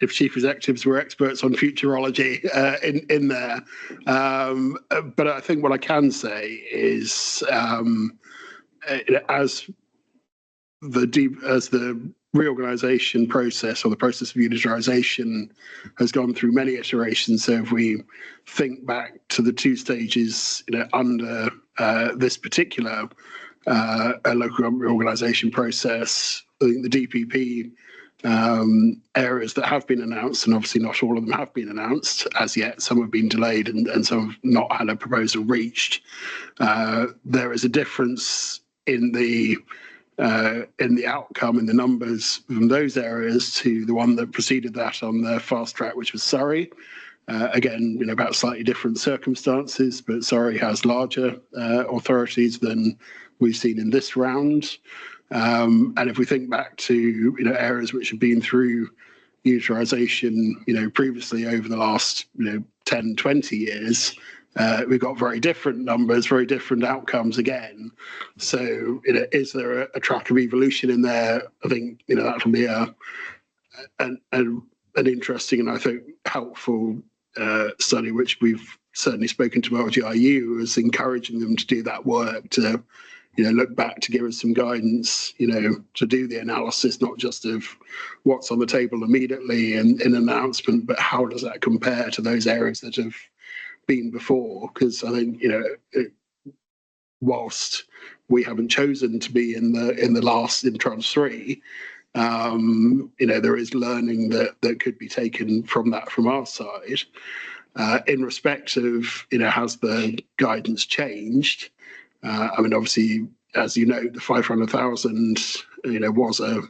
if chief executives were experts on futurology in there, but I think what I can say is as the reorganisation process, or the process of unitarisation, has gone through many iterations. So if we think back to the two stages under this particular local government reorganisation process, I think the DPP areas that have been announced, and obviously not all of them have been announced as yet, some have been delayed and some have not had a proposal reached. There is a difference in the outcome, in the numbers from those areas to the one that preceded that on the fast track, which was Surrey. Again, about slightly different circumstances, but Surrey has larger authorities than we've seen in this round. And if we think back to areas which have been through unitarisation previously over the last 10, 20 years, we've got very different numbers, very different outcomes again. So is there a track of evolution in there? I think that will be an interesting and I think helpful study, which we've certainly spoken to LGIU as encouraging them to do that work, to look back, to give us some guidance, to do the analysis, not just of what's on the table immediately in an announcement, but how does that compare to those areas that have been before? Because I think, whilst we haven't chosen to be in tranche 3, there is learning that could be taken from that from our side. In respect of, has the guidance changed? Obviously, as you know, the 500,000, was a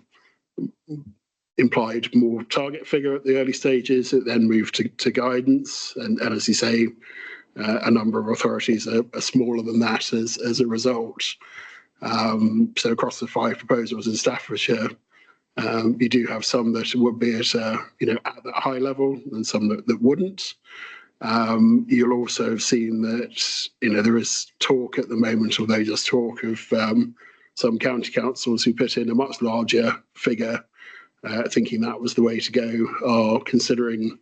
implied more target figure at the early stages. It then moved to guidance, and as you say, a number of authorities are smaller than that as a result. So across the 5 proposals in Staffordshire, you do have some that would be at that high level, and some that wouldn't. You'll also have seen that there is talk at the moment, although just talk, of some county councils who put in a much larger figure, thinking that was the way to go, are considering,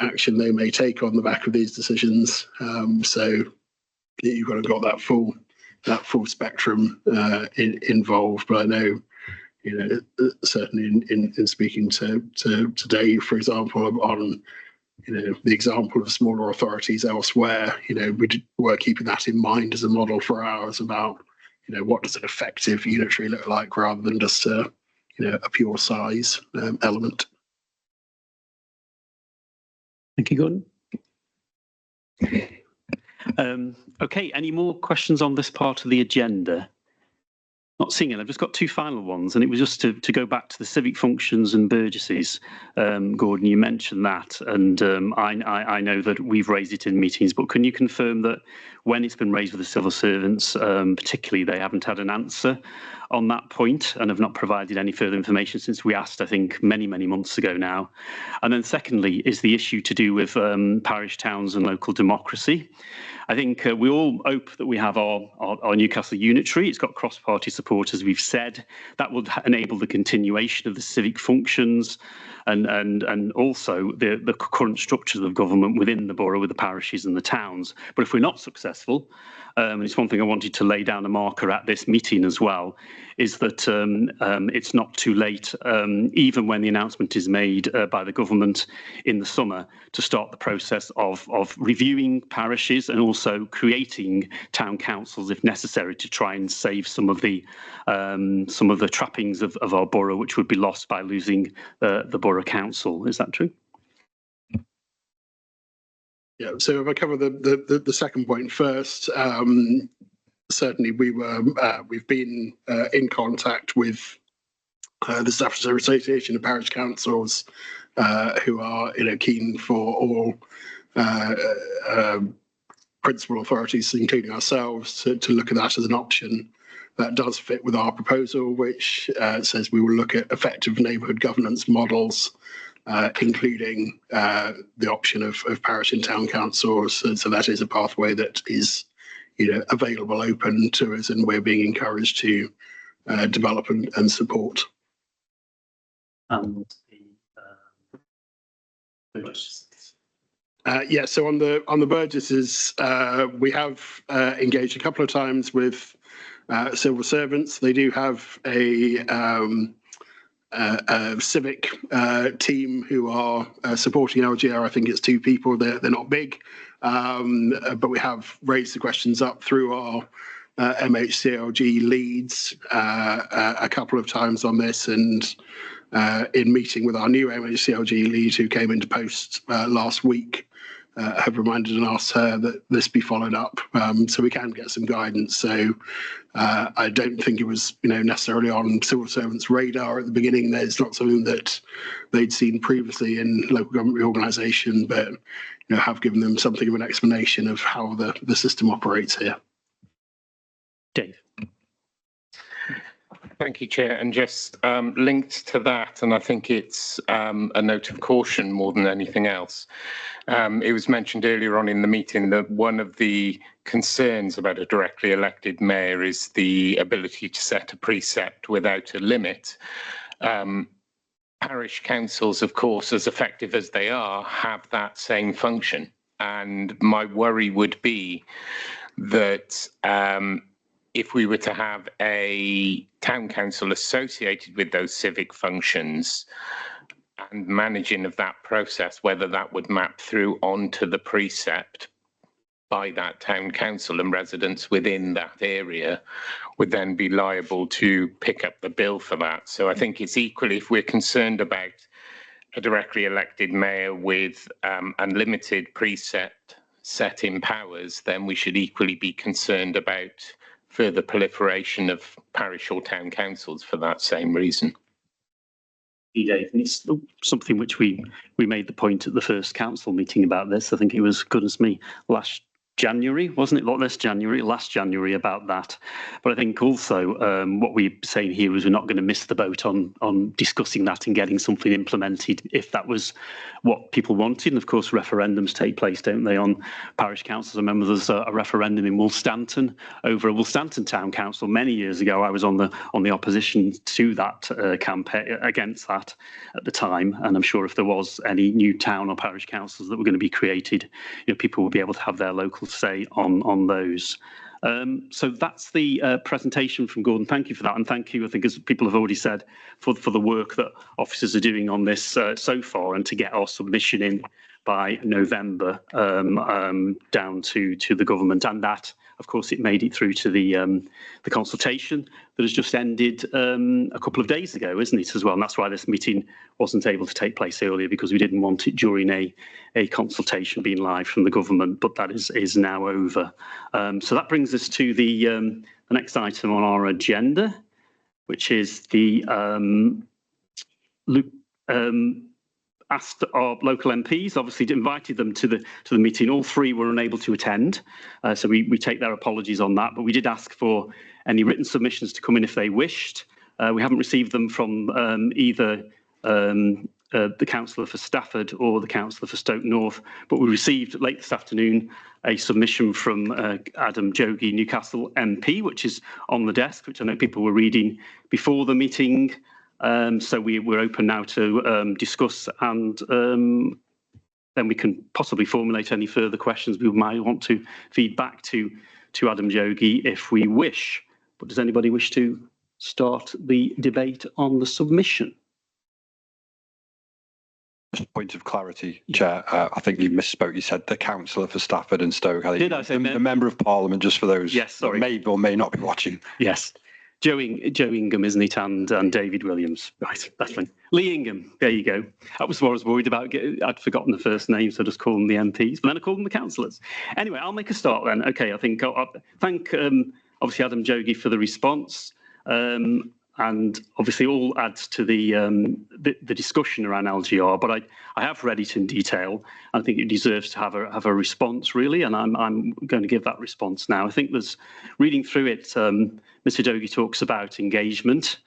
action they may take on the back of these decisions. So you've got to got that full spectrum involved. But I know, certainly in speaking to Dave, for example, on the example of smaller authorities elsewhere, we're keeping that in mind as a model for ours about, what does an effective unitary look like rather than just a pure size element. Thank you, Gordon. Okay, any more questions on this part of the agenda? Not seeing it. I've just got two final ones, and it was just to go back to the civic functions and burgesses. Gordon, you mentioned that, and I know that we've raised it in meetings, but can you confirm that when it's been raised with the civil servants, particularly, they haven't had an answer on that point and have not provided any further information since we asked, I think, many months ago now. And then secondly is the issue to do with parish towns and local democracy. I think we all hope that we have our Newcastle unitary. It's got cross-party support, as we've said. That will enable the continuation of the civic functions and also the current structures of government within the borough with the parishes and the towns. But if we're not successful, and it's one thing I wanted to lay down a marker at this meeting as well, is that it's not too late, even when the announcement is made by the government in the summer, to start the process of reviewing parishes and also creating town councils if necessary to try and save some of the trappings of our borough, which would be lost by losing the borough council. Is that true? Yeah, so if I cover the second point first, certainly we've been in contact with the Staffordshire Association of Parish Councils, who are keen for all principal authorities, including ourselves, to look at that as an option. That does fit with our proposal, which says we will look at effective neighbourhood governance models, including the option of parish and town councils. So that is a pathway that is, available, open to us, and we're being encouraged to develop and support. Yeah, so on the burgesses, we have engaged a couple of times with civil servants. They do have a civic team who are supporting LGR. I think it's 2 people. They're not big, but we have raised the questions up through our MHCLG leads a couple of times on this, and in meeting with our new MHCLG lead who came into post last week, have reminded and asked her that this be followed up, so we can get some guidance. So I don't think it was necessarily on civil servants' radar at the beginning. It's not something that they'd seen previously in local government reorganisation, but have given them something of an explanation of how the system operates here. Dave. Thank you, Chair. And just linked to that, and I think it's a note of caution more than anything else. It was mentioned earlier on in the meeting that one of the concerns about a directly elected mayor is the ability to set a precept without a limit. Parish councils, of course, as effective as they are, have that same function. And my worry would be that if we were to have a town council associated with those civic functions and managing of that process, whether that would map through onto the precept by that town council, and residents within that area would then be liable to pick up the bill for that. So I think it's equally, if we're concerned about a directly elected mayor with unlimited precept setting powers, then we should equally be concerned about further proliferation of parish or town councils for that same reason. Dave, and it's something which we made the point at the first council meeting about this. I think it was, goodness me, last January, wasn't it? Last January about that. But I think also what we're saying here is we're not going to miss the boat on discussing that and getting something implemented if that was what people wanted. And of course, referendums take place, don't they, on parish councils. I remember there's a referendum in Woolstanton over a Woolstanton Town Council many years ago. I was on the opposition to that campaign against that at the time, and I'm sure if there was any new town or parish councils that were going to be created, people would be able to have their local say on those. So that's the presentation from Gordon. Thank you for that, and thank you, I think, as people have already said, for the work that officers are doing on this so far, and to get our submission in by November down to the government, and that, of course, it made it through to the consultation that has just ended a couple of days ago, isn't it, as well? And that's why this meeting wasn't able to take place earlier, because we didn't want it during a consultation being live from the government, but that is now over. So that brings us to the next item on our agenda, which is the asked our local MPs, obviously invited them to the meeting. All three were unable to attend, so we take their apologies on that. But we did ask for any written submissions to come in if they wished. We haven't received them from either the councillor for Stafford or the councillor for Stoke North, but we received late this afternoon a submission from Adam Jogi, Newcastle MP, which is on the desk, which I know people were reading before the meeting. So we're open now to discuss, and then we can possibly formulate any further questions we might want to feed back to Adam Jogi if we wish. But does anybody wish to start the debate on the submission? Just a point of clarity, Chair. I think you misspoke. You said the councillor for Stafford and Stoke. Did I say the member of Parliament, just for those yes, sorry, that may or may not be watching? Yes. Joe Ingham, isn't it, and David Williams. Right, that's fine. Lee Ingham, there you go. That was what I was worried about. I'd forgotten the first name, so I just called them the MPs, but then I called them the councillors. Anyway, I'll make a start then. Okay, I think I'll thank, obviously, Adam Jogi for the response, and obviously all adds to the discussion around LGR, but I have read it in detail. I think it deserves to have a response, really, and I'm going to give that response now. I think there's, reading through it, Mr. Jogi talks about engagement,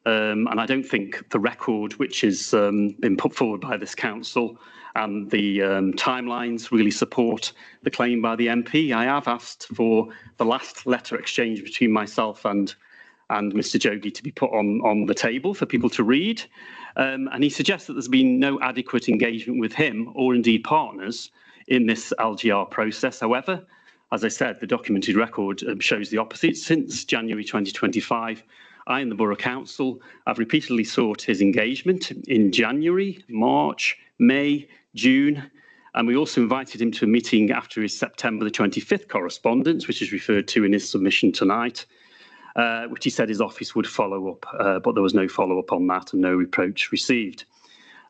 and I don't think the record which has been put forward by this council and the timelines really support the claim by the MP. I have asked for the last letter exchange between myself and Mr. Jogi to be put on the table for people to read. And he suggests that there's been no adequate engagement with him or indeed partners in this LGR process. However, as I said, the documented record shows the opposite. Since January 2025, I and the Borough Council have repeatedly sought his engagement in January, March, May, June, and we also invited him to a meeting after his September the 25th correspondence, which is referred to in his submission tonight, which he said his office would follow up, but there was no follow-up on that and no reproach received.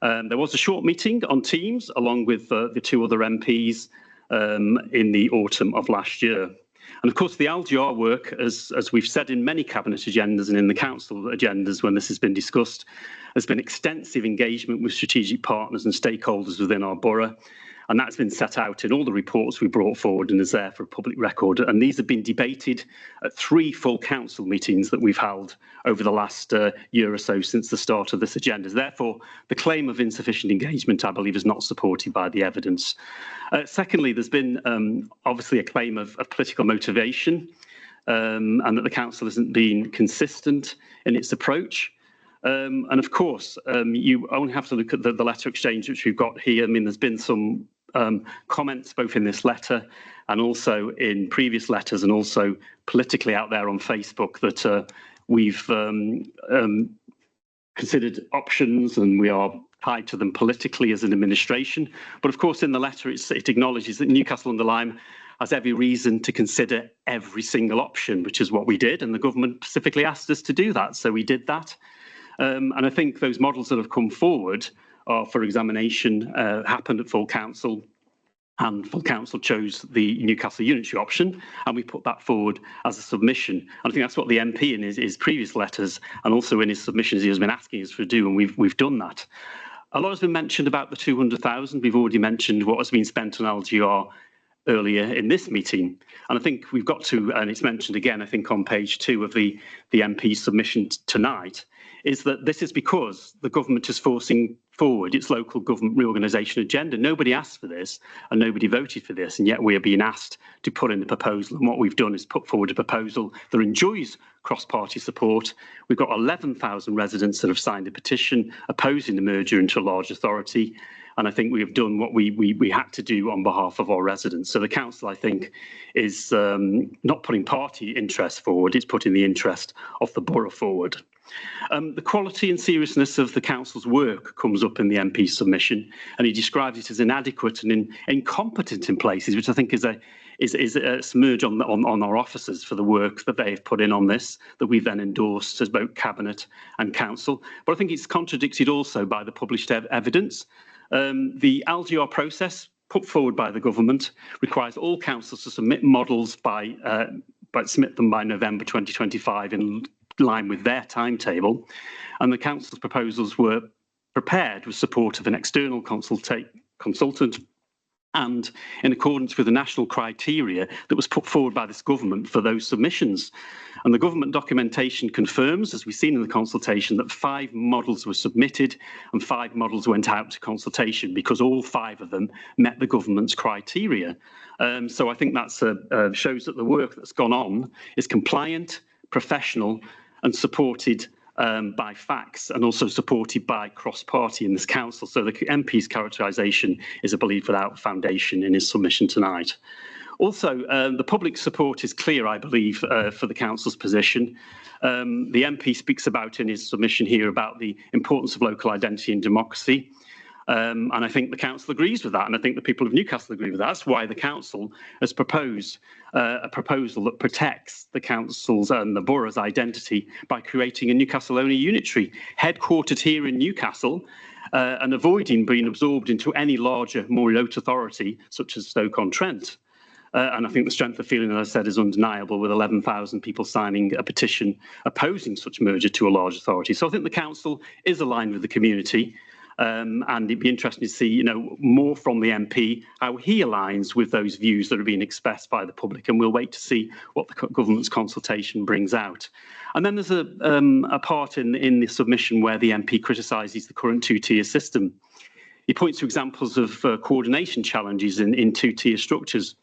There was a short meeting on Teams along with the two other MPs in the autumn of last year. And of course, the LGR work, as we've said in many cabinet agendas and in the council agendas when this has been discussed, has been extensive engagement with strategic partners and stakeholders within our borough. And that's been set out in all the reports we brought forward and is there for public record. And these have been debated at 3 full council meetings that we've held over the last year or so since the start of this agenda. Therefore, the claim of insufficient engagement, I believe, is not supported by the evidence. Secondly, there's been obviously a claim of political motivation and that the council hasn't been consistent in its approach. And of course, you only have to look at the letter exchange which we've got here. I mean, there's been some comments both in this letter and also in previous letters and also politically out there on Facebook that we've considered options and we are tied to them politically as an administration. But of course, in the letter, it acknowledges that Newcastle-under-Lyme has every reason to consider every single option, which is what we did. And the government specifically asked us to do that. So we did that. And I think those models that have come forward are for examination happened at full council, and full council chose the Newcastle unitary option, and we put that forward as a submission. And I think that's what the MP in his previous letters and also in his submissions he has been asking us to do, and we've done that. A lot has been mentioned about the 200,000. We've already mentioned what has been spent on LGR earlier in this meeting. And I think we've got to, and it's mentioned again, I think on page 2 of the MP submission tonight, is that this is because the government is forcing forward its local government reorganisation agenda. Nobody asked for this and nobody voted for this, and yet we are being asked to put in the proposal. And what we've done is put forward a proposal that enjoys cross-party support. We've got 11,000 residents that have signed a petition opposing the merger into a large authority. And I think we have done what we had to do on behalf of our residents. So the council, I think, is not putting party interest forward, it's putting the interest of the borough forward. The quality and seriousness of the council's work comes up in the MP submission, and he describes it as inadequate and incompetent in places, which I think is a smudge on our officers for the work that they have put in on this, that we've then endorsed as both cabinet and council. But I think it's contradicted also by the published evidence. The LGR process put forward by the government requires all councils to submit models submit them by November 2025 in line with their timetable, and the council's proposals were prepared with support of an external consultant and in accordance with the national criteria that was put forward by this government for those submissions. And the government documentation confirms, as we've seen in the consultation, that 5 models were submitted and 5 models went out to consultation because all 5 of them met the government's criteria. So I think that shows that the work that's gone on is compliant, professional and supported by facts, and also supported by cross-party in this council. So the MP's characterisation is, I believe, without foundation in his submission tonight. Also, the public support is clear, I believe, for the council's position. The MP speaks about in his submission here about the importance of local identity and democracy. And I think the council agrees with that, and I think the people of Newcastle agree with that. That's why the council has proposed a proposal that protects the council's and the borough's identity by creating a Newcastle-only unitary, headquartered here in Newcastle, and avoiding being absorbed into any larger, more remote authority, such as Stoke-on-Trent. And I think the strength of feeling, as I said, is undeniable, with 11,000 people signing a petition opposing such merger to a large authority. So I think the council is aligned with the community. And it'd be interesting to see, more from the MP, how he aligns with those views that are being expressed by the public. And we'll wait to see what the government's consultation brings out. And then there's a part in the submission where the MP criticises the current 2-tier system. He points to examples of coordination challenges in 2-tier structures.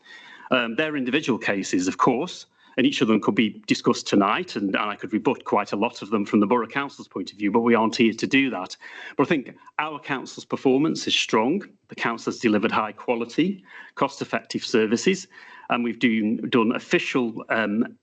They're individual cases, of course, and each of them could be discussed tonight, and I could rebut quite a lot of them from the Borough Council's point of view, but we aren't here to do that. But I think our council's performance is strong. The council has delivered high quality, cost-effective services, and we've done official,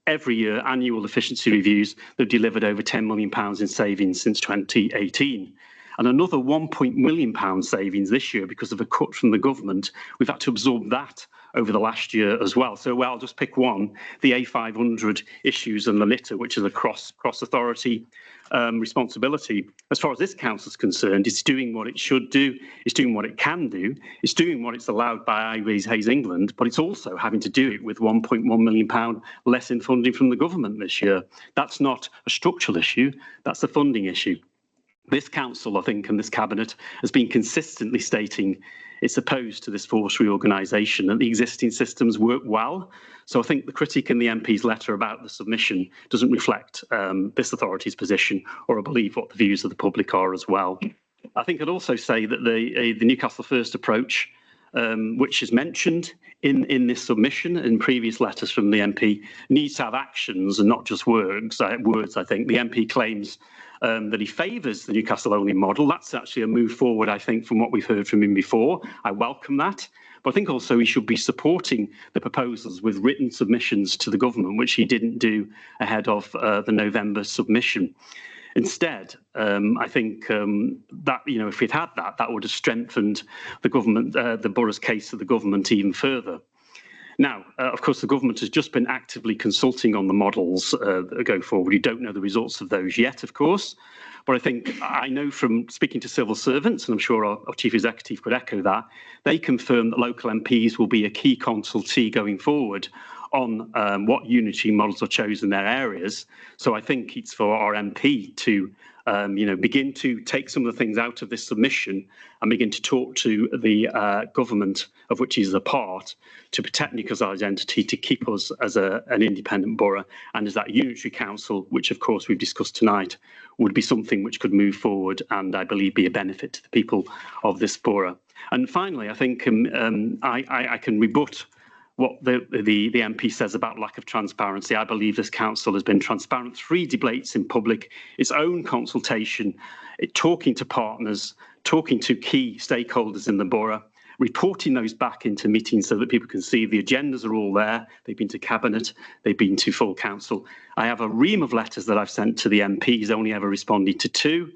every year, annual efficiency reviews that have delivered over £10 million in savings since 2018. And another £1 million savings this year because of a cut from the government. We've had to absorb that over the last year as well. So I'll just pick one, the A500 issues and the litter, which is a cross-authority responsibility. As far as this council is concerned, it's doing what it should do, it's doing what it can do, it's doing what it's allowed by Hayes England, but it's also having to do it with £1.1 million less in funding from the government this year. That's not a structural issue, that's a funding issue. This council, I think, and this cabinet has been consistently stating it's opposed to this forced reorganisation, and the existing systems work well. So I think the critique in the MP's letter about the submission doesn't reflect this authority's position, or I believe what the views of the public are as well. I think I'd also say that the Newcastle First approach, which is mentioned in this submission and previous letters from the MP, needs to have actions and not just words. I think the MP claims that he favours the Newcastle-only model. That's actually a move forward, I think, from what we've heard from him before. I welcome that. But I think also he should be supporting the proposals with written submissions to the government, which he didn't do ahead of the November submission. Instead, I think that, if we'd had that, that would have strengthened the government, the borough's case to the government even further. Now, of course, the government has just been actively consulting on the models that go forward. We don't know the results of those yet, of course, but I think I know from speaking to civil servants, and I'm sure our chief executive could echo that, they confirm that local MPs will be a key consultee going forward on what unitary models are chosen in their areas. So I think it's for our MP to begin to take some of the things out of this submission and begin to talk to the government of which he's a part to protect Newcastle's identity, to keep us as an independent borough and as that unitary council, which of course we've discussed tonight, would be something which could move forward and I believe be a benefit to the people of this borough. And finally, I think I can rebut what the MP says about lack of transparency. I believe this council has been transparent, 3 debates in public, its own consultation, talking to partners, talking to key stakeholders in the borough, reporting those back into meetings so that people can see the agendas are all there. They've been to cabinet, they've been to full council. I have a ream of letters that I've sent to the MPs, only ever responded to 2.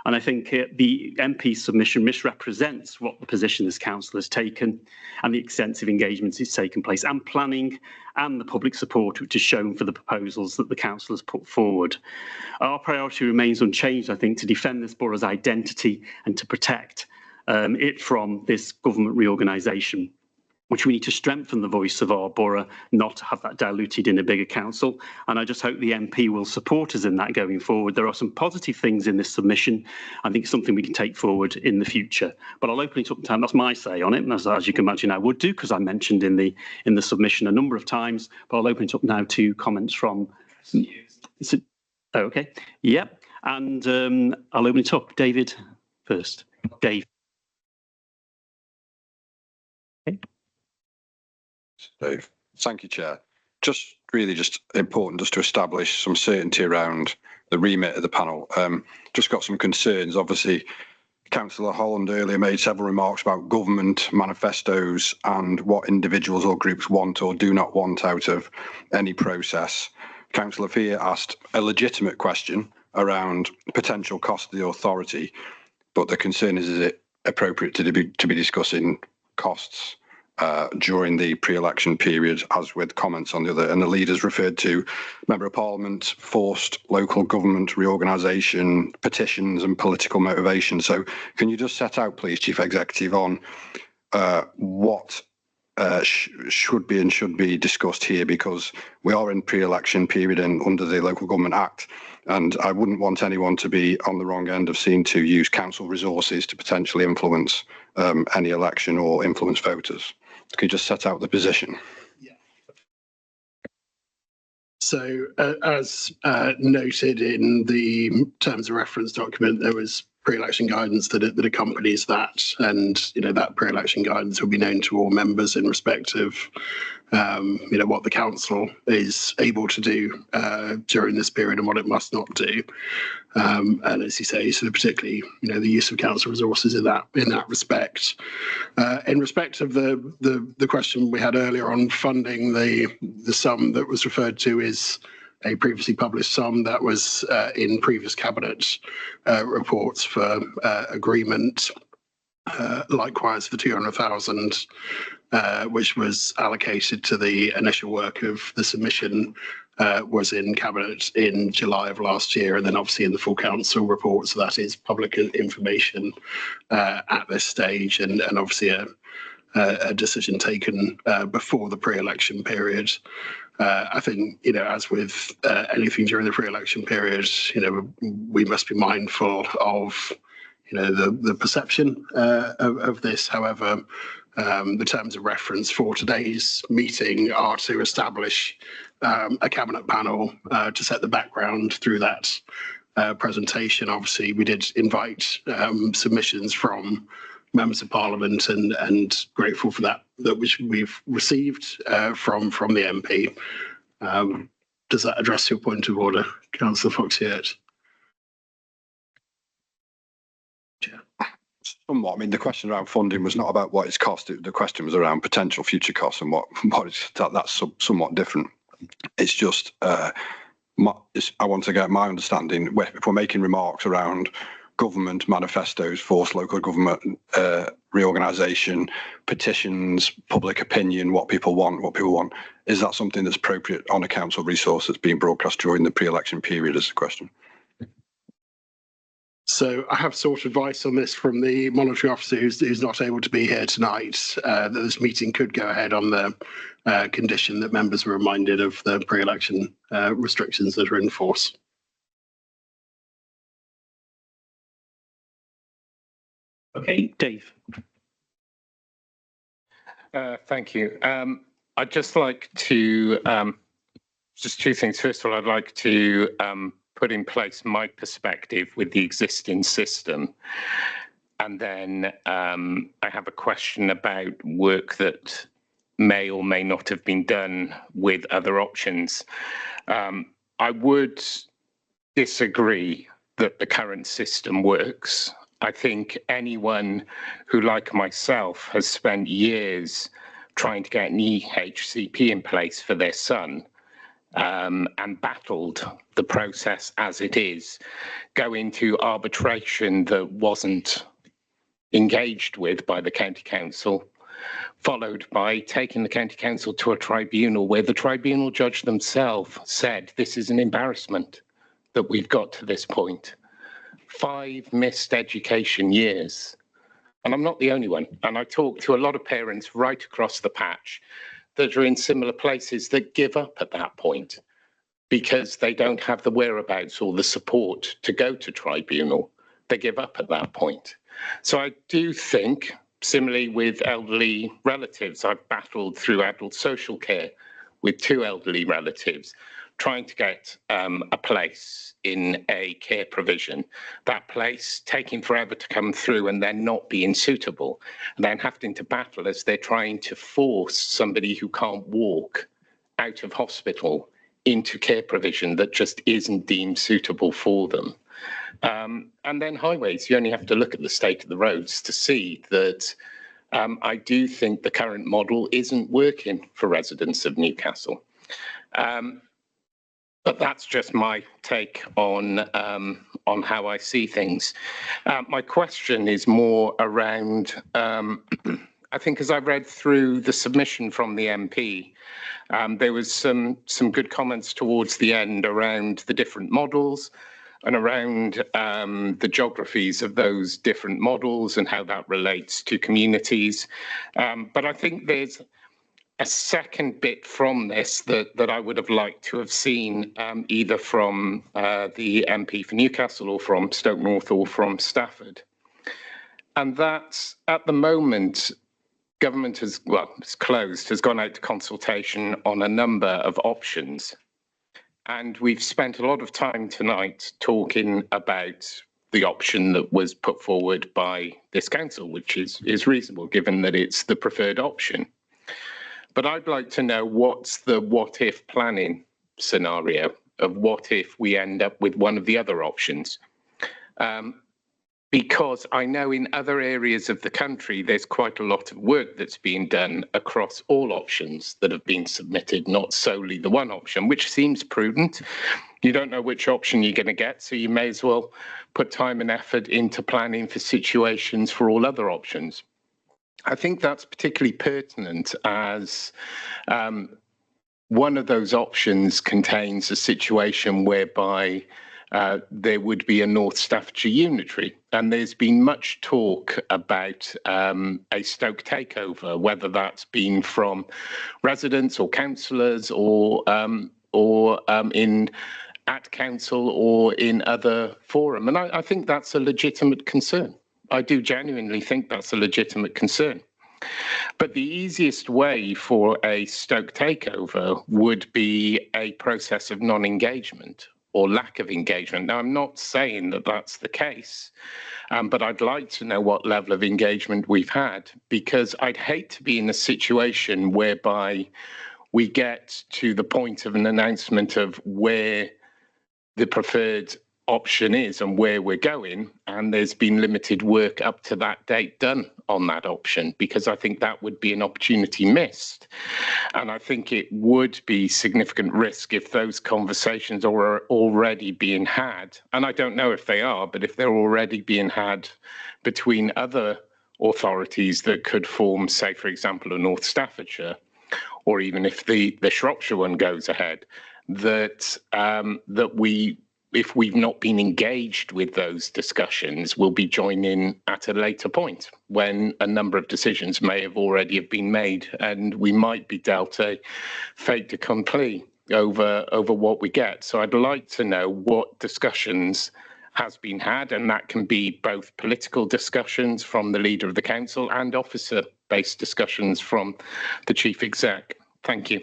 And I think the MP submission misrepresents what the position this council has taken and the extensive engagements it's taken place and planning and the public support which is shown for the proposals that the council has put forward. Our priority remains unchanged, I think, to defend this borough's identity and to protect it from this government reorganisation, which we need to strengthen the voice of our borough, not have that diluted in a bigger council. And I just hope the MP will support us in that going forward. There are some positive things in this submission. I think it's something we can take forward in the future. But I'll open it up to time. That's my say on it. And as you can imagine, I would do, because I mentioned in the submission a number of times. But I'll open it up now to comments from. Is it, oh, okay. Yep. And I'll open it up. David first. Dave. Okay. Dave. Thank you, Chair. Just important just to establish some certainty around the remit of the panel. Just got some concerns. Obviously, Councillor Holland earlier made several remarks about government manifestos and what individuals or groups want or do not want out of any process. Councillor Fear asked a legitimate question around potential cost of the authority, but the concern is it appropriate to be discussing costs during the pre-election period, as with comments on the other, and the leaders referred to Member of Parliament, forced local government reorganisation, petitions and political motivation. So can you just set out, please, Chief Executive, on what should be discussed here, because we are in pre-election period and under the Local Government Act, and I wouldn't want anyone to be on the wrong end of seeing to use council resources to potentially influence any election or influence voters. Can you just set out the position? Yeah. So as noted in the terms of reference document, there was pre-election guidance that accompanies that, and that pre-election guidance will be known to all members in respect of what the council is able to do during this period and what it must not do. And as you say, sort of particularly the use of council resources in that respect. In respect of the question we had earlier on funding, the sum that was referred to is a previously published sum that was in previous cabinet reports for agreement. Likewise, the 200,000, which was allocated to the initial work of the submission, was in cabinet in July of last year, and then obviously in the full council report. So that is public information at this stage, and obviously a decision taken before the pre-election period. I think, as with anything during the pre-election period, we must be mindful of, the perception of this. However, the terms of reference for today's meeting are to establish a cabinet panel to set the background through that presentation. Obviously, we did invite submissions from members of Parliament, and grateful for that which we've received from the MP. Does that address your point of order, Councillor Fox-Hirt? Yeah. Somewhat. I mean, the question around funding was not about what it's cost. The question was around potential future costs and what that's somewhat different. It's just I want to get my understanding. If we're making remarks around government manifestos, forced local government reorganisation, petitions, public opinion, what people want, is that something that's appropriate on a council resource that's being broadcast during the pre-election period, is the question. So I have sought advice on this from the monitoring officer who's not able to be here tonight, that this meeting could go ahead on the condition that members were reminded of the pre-election restrictions that are in force. Okay, Dave. Thank you. I'd just like to, just two things. First of all, I'd like to put in place my perspective with the existing system. And then I have a question about work that may or may not have been done with other options. I would disagree that the current system works. I think anyone who, like myself, has spent years trying to get an EHCP in place for their son and battled the process as it is, go into arbitration that wasn't engaged with by the county council, followed by taking the county council to a tribunal where the tribunal judge themselves said this is an embarrassment that we've got to this point. 5 missed education years. And I'm not the only one. And I talk to a lot of parents right across the patch that are in similar places that give up at that point because they don't have the whereabouts or the support to go to tribunal. They give up at that point. So I do think, similarly with elderly relatives, I've battled through adult social care with 2 elderly relatives, trying to get a place in a care provision. That place taking forever to come through and then not being suitable, and then having to battle as they're trying to force somebody who can't walk out of hospital into care provision that just isn't deemed suitable for them. And then highways, you only have to look at the state of the roads to see that I do think the current model isn't working for residents of Newcastle. But that's just my take on how I see things. My question is more around, I think as I read through the submission from the MP, there was some good comments towards the end around the different models and around the geographies of those different models and how that relates to communities. But I think there's a second bit from this that I would have liked to have seen either from the MP for Newcastle or from Stoke North or from Stafford. And that's, at the moment, government has, well, it's closed, has gone out to consultation on a number of options. And we've spent a lot of time tonight talking about the option that was put forward by this council, which is reasonable given that it's the preferred option. But I'd like to know what's the what if planning scenario of what if we end up with one of the other options. Because I know in other areas of the country, there's quite a lot of work that's being done across all options that have been submitted, not solely the one option, which seems prudent. You don't know which option you're going to get, so you may as well put time and effort into planning for situations for all other options. I think that's particularly pertinent as one of those options contains a situation whereby there would be a North Staffordshire unitary. And there's been much talk about a Stoke takeover, whether that's been from residents or councillors or in at council or in other forum. And I think that's a legitimate concern. I do genuinely think that's a legitimate concern. But the easiest way for a Stoke takeover would be a process of non-engagement or lack of engagement. Now, I'm not saying that that's the case, but I'd like to know what level of engagement we've had, because I'd hate to be in a situation whereby we get to the point of an announcement of where the preferred option is and where we're going, and there's been limited work up to that date done on that option, because I think that would be an opportunity missed. And I think it would be significant risk if those conversations are already being had, and I don't know if they are, but if they're already being had between other authorities that could form, say, for example, a North Staffordshire, or even if the Shropshire one goes ahead, that if we've not been engaged with those discussions, we'll be joining at a later point when a number of decisions may have already been made, and we might be dealt a fait accompli over what we get. So I'd like to know what discussions has been had, and that can be both political discussions from the leader of the council and officer-based discussions from the chief exec. Thank you.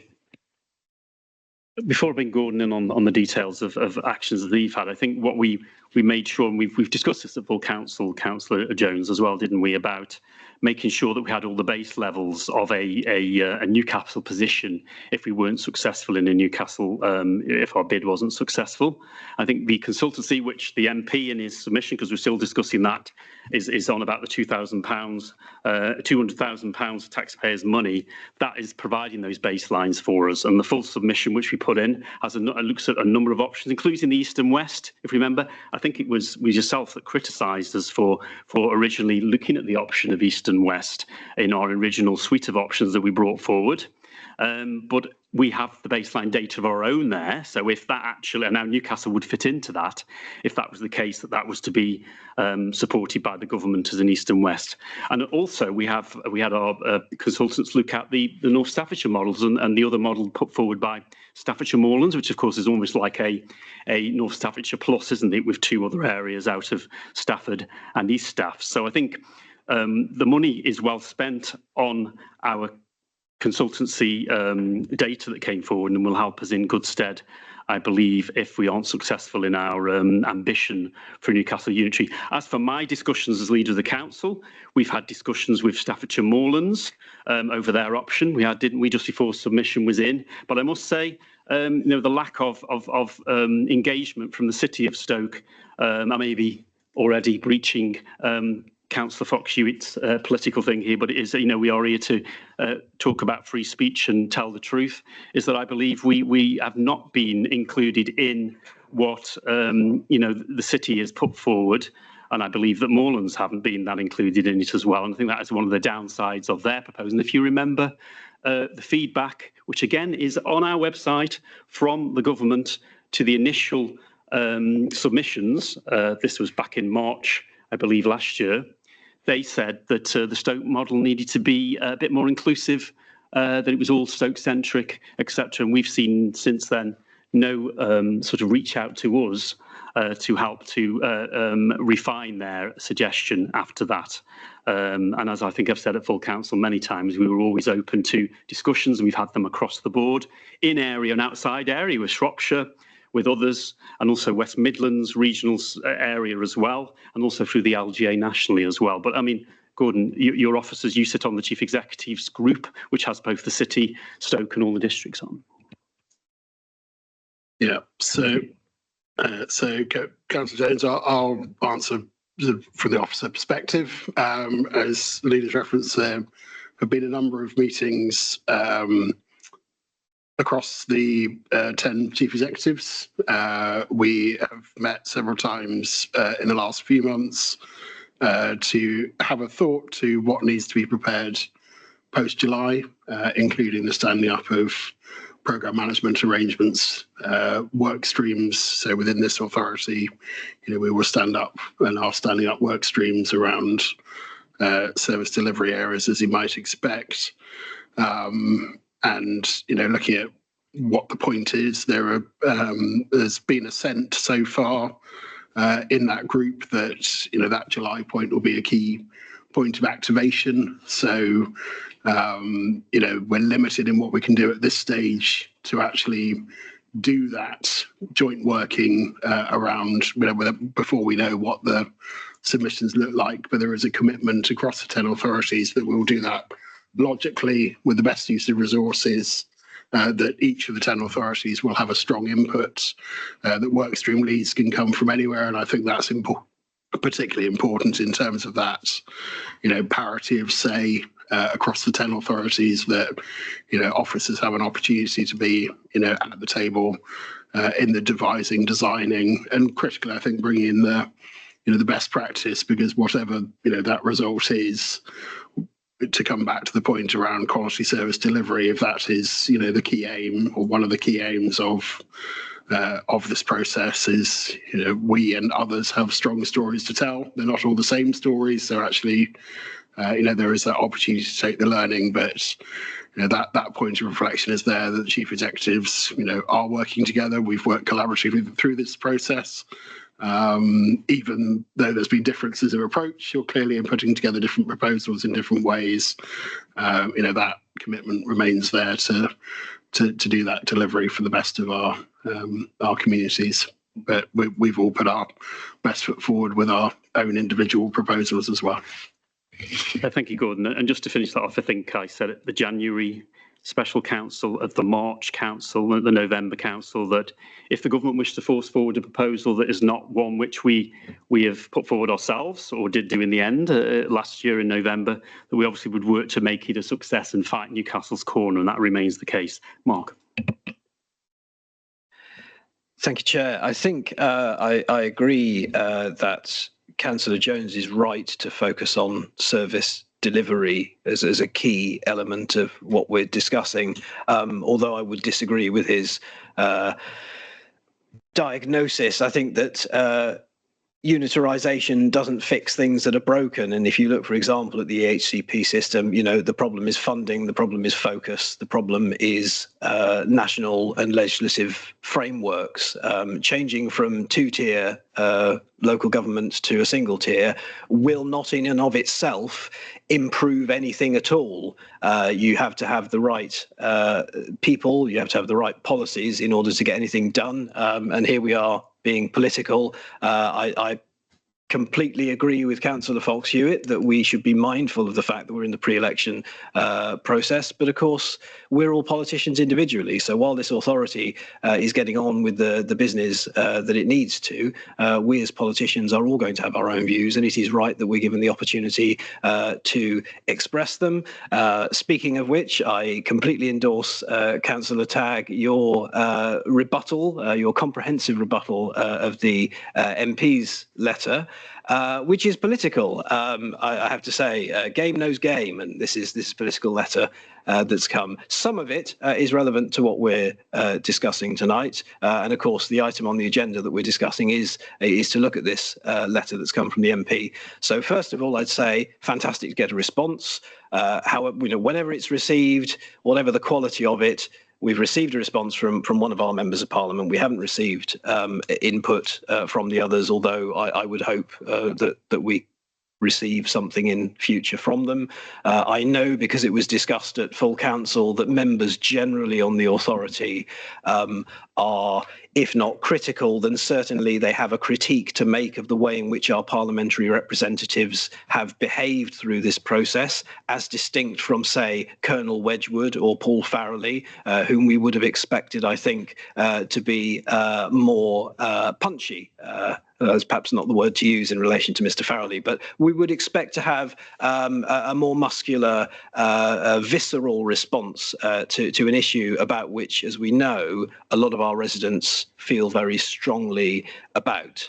Before I bring Gordon in on the details of actions that they've had, I think what we made sure, and we've discussed this at full council, Councillor Jones as well, didn't we, about making sure that we had all the base levels of a Newcastle position if we weren't successful in a Newcastle, if our bid wasn't successful. I think the consultancy, which the MP in his submission, because we're still discussing that, is on about the £200,000 of taxpayers' money. That is providing those baselines for us, and the full submission which we put in looks at a number of options, including the East and West. If you remember, I think it was yourself that criticised us for originally looking at the option of East and West in our original suite of options that we brought forward. But we have the baseline data of our own there. So if that actually, and now Newcastle would fit into that, if that was the case, that was to be supported by the government as an East and West. And also we had our consultants look at the North Staffordshire models and the other model put forward by Staffordshire Moorlands, which of course is almost like a North Staffordshire plus, isn't it, with two other areas out of Stafford and East Staff. So I think the money is well spent on our consultancy data that came forward and will help us in good stead, I believe, if we aren't successful in our ambition for Newcastle Unitary. As for my discussions as leader of the council, we've had discussions with Staffordshire Moorlands over their option. We had, didn't we, just before submission was in. But I must say, the lack of engagement from the City of Stoke, I may be already breaching Councillor Fox-Hewitt's political thing here, but it is, we are here to talk about free speech and tell the truth, is that I believe we have not been included in what, the city has put forward. And I believe that Moorlands haven't been that included in it as well. And I think that is one of the downsides of their proposal. And if you remember the feedback, which again is on our website from the government to the initial submissions, this was back in March, I believe, last year. They said that the Stoke model needed to be a bit more inclusive, that it was all Stoke-centric, etc. And we've seen since then no sort of reach out to us to help to refine their suggestion after that. And as I think I've said at full council many times, we were always open to discussions, and we've had them across the board, in area and outside area, with Shropshire, with others, and also West Midlands regional area as well, and also through the LGA nationally as well. But I mean, Gordon, your officers, you sit on the Chief Executive's group, which has both the City, Stoke and all the districts on. Yeah, so Councillor Jones, I'll answer from the officer perspective. As the leader's referenced, there have been a number of meetings across the 10 chief executives. We have met several times in the last few months to have a thought to what needs to be prepared post-July, including the standing up of programme management arrangements, work streams. So within this authority, we will stand up and are standing up work streams around service delivery areas, as you might expect. And looking at what the point is, there's been assent so far in that group that that July point will be a key point of activation. So we're limited in what we can do at this stage to actually do that joint working around before we know what the submissions look like. But there is a commitment across the 10 authorities that we'll do that logically with the best use of resources, that each of the 10 authorities will have a strong input, that workstream leads can come from anywhere. And I think that's particularly important in terms of that, parity of say across the 10 authorities, that, officers have an opportunity to be, at the table in the devising, designing, and critically, I think, bringing in the best practice, because whatever, that result is, to come back to the point around quality service delivery, if that is, the key aim or one of the key aims of this process, is, we and others have strong stories to tell. They're not all the same stories. So actually, there is that opportunity to take the learning, but that point of reflection is there, that the chief executives, are working together. We've worked collaboratively through this process. Even though there's been differences of approach, you're clearly in putting together different proposals in different ways. That commitment remains there to do that delivery for the best of our communities. But we've all put our best foot forward with our own individual proposals as well. Thank you, Gordon. And just to finish that off, I think I said at the January Special Council, at the March Council, and the November Council, that if the government wished to force forward a proposal that is not one which we have put forward ourselves, or did do in the end last year in November, that we obviously would work to make it a success and fight Newcastle's corner, and that remains the case. Mark. Thank you, Chair. I think I agree that Councillor Jones is right to focus on service delivery as a key element of what we're discussing, although I would disagree with his diagnosis. I think that unitarisation doesn't fix things that are broken. And if you look, for example, at the EHCP system, the problem is funding, the problem is focus, the problem is national and legislative frameworks. Changing from two-tier local government to a single tier will not in and of itself improve anything at all. You have to have the right people, you have to have the right policies in order to get anything done. And here we are being political. I completely agree with Councillor Fox-Hewitt that we should be mindful of the fact that we're in the pre-election process. But of course, we're all politicians individually. So while this authority is getting on with the business that it needs to, we as politicians are all going to have our own views, and it is right that we're given the opportunity to express them. Speaking of which, I completely endorse Councillor Tagg, your rebuttal, your comprehensive rebuttal of the MP's letter. Which is political. I have to say, game knows game, and this is political letter that's come. Some of it is relevant to what we're discussing tonight, and of course, the item on the agenda that we're discussing is to look at this letter that's come from the MP. So first of all, I'd say fantastic to get a response. Whenever it's received, whatever the quality of it. We've received a response from one of our members of parliament. We haven't received input from the others, although I would hope that we receive something in future from them. I know, because it was discussed at full council, that members generally on the authority are, if not critical, then certainly they have a critique to make of the way in which our parliamentary representatives have behaved through this process, as distinct from, say, Colonel Wedgwood or Paul Farrelly, whom we would have expected, I think, to be more punchy. That's perhaps not the word to use in relation to Mr. Farrelly, but we would expect to have a more muscular, visceral response to an issue about which, as we know, a lot of our residents feel very strongly about.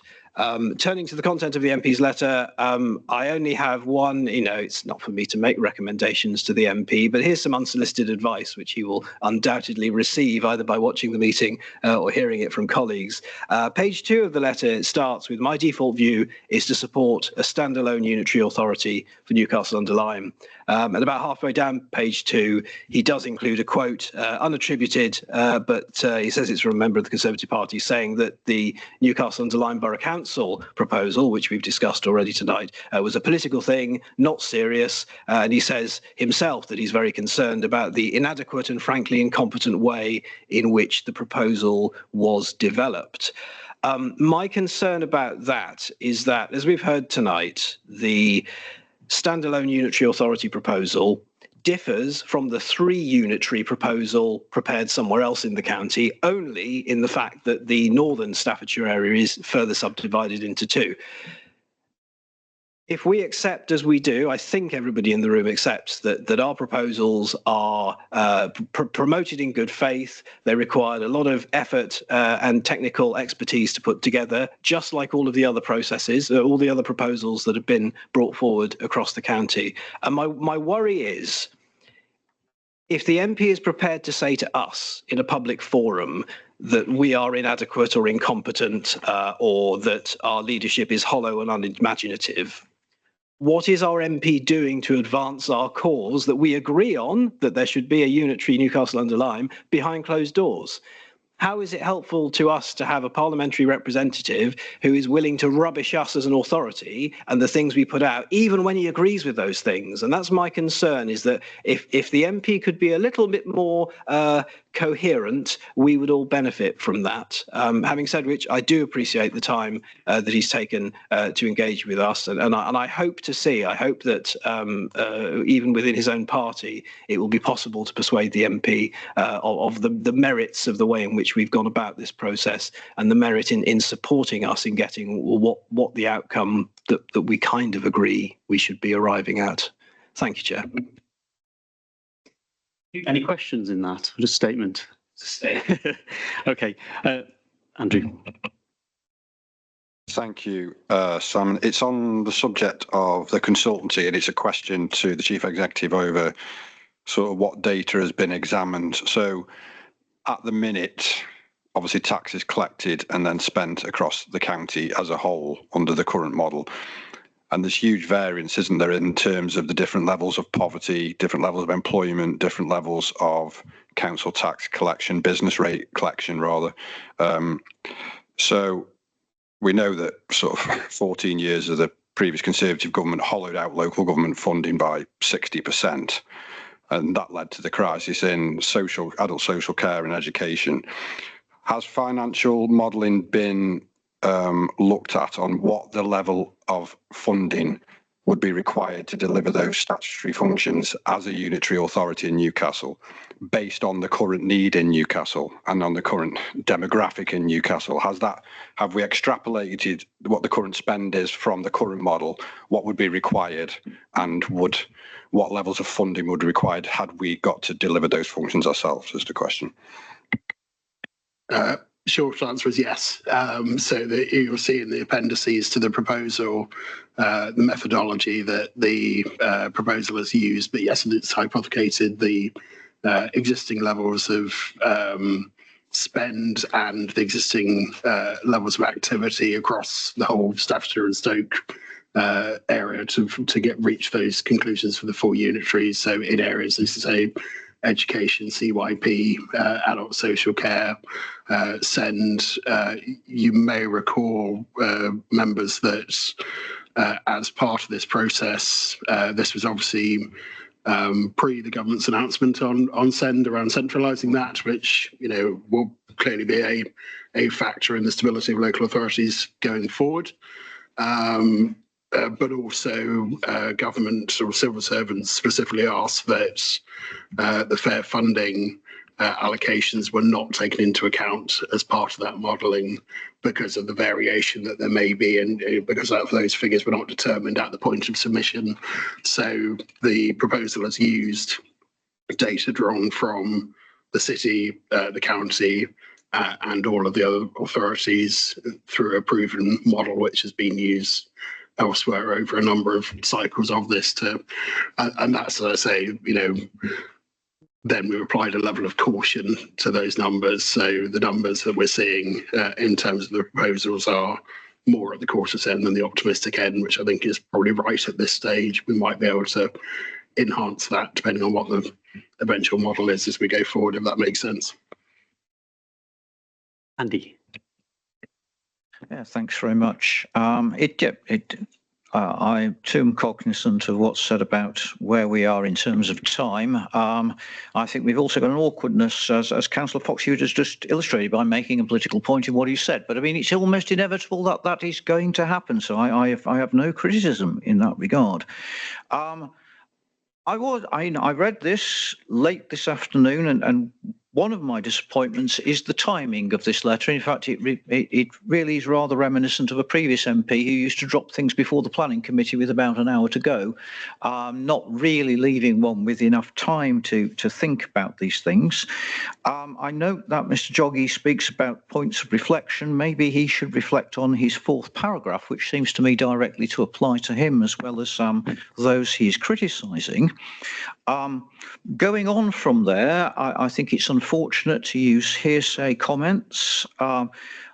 Turning to the content of the MP's letter, I only have one, it's not for me to make recommendations to the MP, but here's some unsolicited advice, which he will undoubtedly receive either by watching the meeting or hearing it from colleagues. Page 2 of the letter starts with, my default view is to support a standalone unitary authority for Newcastle-under-Lyme. And about halfway down page 2, he does include a quote, unattributed, but he says it's from a member of the Conservative Party, saying that the Newcastle-under-Lyme Borough Council proposal, which we've discussed already tonight, was a political thing, not serious. And he says himself that he's very concerned about the inadequate and frankly incompetent way in which the proposal was developed. My concern about that is that, as we've heard tonight, the standalone unitary authority proposal differs from the 3 unitary proposal prepared somewhere else in the county only in the fact that the northern Staffordshire area is further subdivided into 2. If we accept, as we do, I think everybody in the room accepts that our proposals are promoted in good faith. They required a lot of effort and technical expertise to put together, just like all of the other processes, all the other proposals that have been brought forward across the county. And my worry is, if the MP is prepared to say to us in a public forum that we are inadequate or incompetent or that our leadership is hollow and unimaginative, what is our MP doing to advance our cause that we agree on, that there should be a unitary Newcastle-under-Lyme, behind closed doors? How is it helpful to us to have a parliamentary representative who is willing to rubbish us as an authority and the things we put out, even when he agrees with those things? And that's my concern, is that if the MP could be a little bit more coherent, we would all benefit from that. Having said which, I do appreciate the time that he's taken to engage with us, and I hope that even within his own party, it will be possible to persuade the MP of the merits of the way in which we've gone about this process, and the merit in supporting us in getting what the outcome that we kind of agree we should be arriving at. Thank you, Chair. Any questions in that? Just statement. Okay, Andrew. Thank you, Simon. It's on the subject of the consultancy, and it's a question to the Chief Executive over sort of what data has been examined. So at the minute, obviously tax is collected and then spent across the county as a whole under the current model. And there's huge variance, isn't there, in terms of the different levels of poverty, different levels of employment, different levels of council tax collection, business rate collection, rather. So we know that sort of 14 years of the previous Conservative government hollowed out local government funding by 60%. And that led to the crisis in adult social care and education. Has financial modelling been looked at on what the level of funding would be required to deliver those statutory functions as a unitary authority in Newcastle, based on the current need in Newcastle and on the current demographic in Newcastle? Have we extrapolated what the current spend is from the current model, what would be required, and what levels of funding would be required had we got to deliver those functions ourselves, is the question. Short answer is yes. So you'll see in the appendices to the proposal the methodology that the proposal has used, but yes, it's hypothecated the existing levels of spend and the existing levels of activity across the whole Staffordshire and Stoke area to reach those conclusions for the full unitaries. So in areas, as I say, education, CYP, adult social care, SEND. You may recall, members, that as part of this process, this was obviously pre the government's announcement on SEND around centralising that, which will clearly be a factor in the stability of local authorities going forward. But also government or civil servants specifically asked that the fair funding allocations were not taken into account as part of that modelling because of the variation that there may be, and because those figures were not determined at the point of submission. So the proposal has used data drawn from the city, the county, and all of the other authorities through a proven model which has been used elsewhere over a number of cycles of this and that's, as I say, then we applied a level of caution to those numbers. So the numbers that we're seeing in terms of the proposals are more at the cautious end than the optimistic end, which I think is probably right at this stage. We might be able to enhance that depending on what the eventual model is as we go forward, if that makes sense. Andy. Yeah, thanks very much. I too am cognizant of what's said about where we are in terms of time. I think we've also got an awkwardness, as Councillor Foxhew has just illustrated by making a political point in what he said. But I mean, it's almost inevitable that is going to happen. So I have no criticism in that regard. I read this late this afternoon, and one of my disappointments is the timing of this letter. In fact, it really is rather reminiscent of a previous MP who used to drop things before the planning committee with about an hour to go, not really leaving one with enough time to think about these things. I note that Mr. Joggy speaks about points of reflection. Maybe he should reflect on his fourth paragraph, which seems to me directly to apply to him as well as those he is criticising. Going on from there, I think it's unfortunate to use hearsay comments.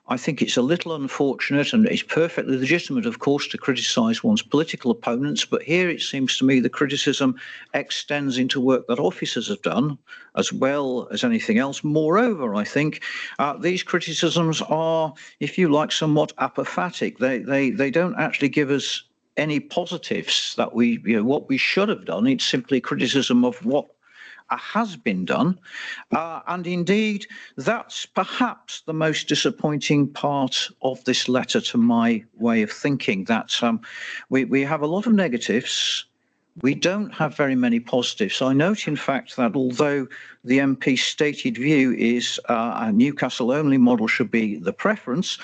I think it's a little unfortunate, and it's perfectly legitimate, of course, to criticise one's political opponents. But here it seems to me the criticism extends into work that officers have done as well as anything else. Moreover, I think these criticisms are, if you like, somewhat apophatic. They don't actually give us any positives that what we should have done. It's simply criticism of what has been done. And indeed, that's perhaps the most disappointing part of this letter to my way of thinking, that we have a lot of negatives. We don't have very many positives. I note, in fact, that although the MP's stated view is a Newcastle-only model should be the preference,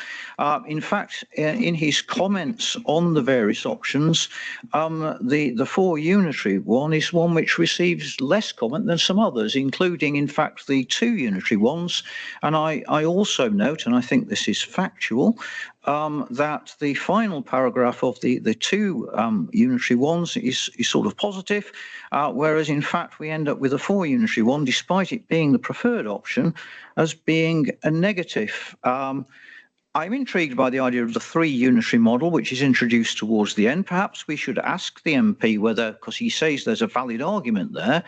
in fact, in his comments on the various options, the 4 unitary one is one which receives less comment than some others, including, in fact, the 2 unitary ones. And I also note, and I think this is factual, that the final paragraph of the 2 unitary ones is sort of positive, whereas in fact we end up with a 4 unitary one, despite it being the preferred option, as being a negative. I'm intrigued by the idea of the 3 unitary model, which is introduced towards the end. Perhaps we should ask the MP whether, because he says there's a valid argument there,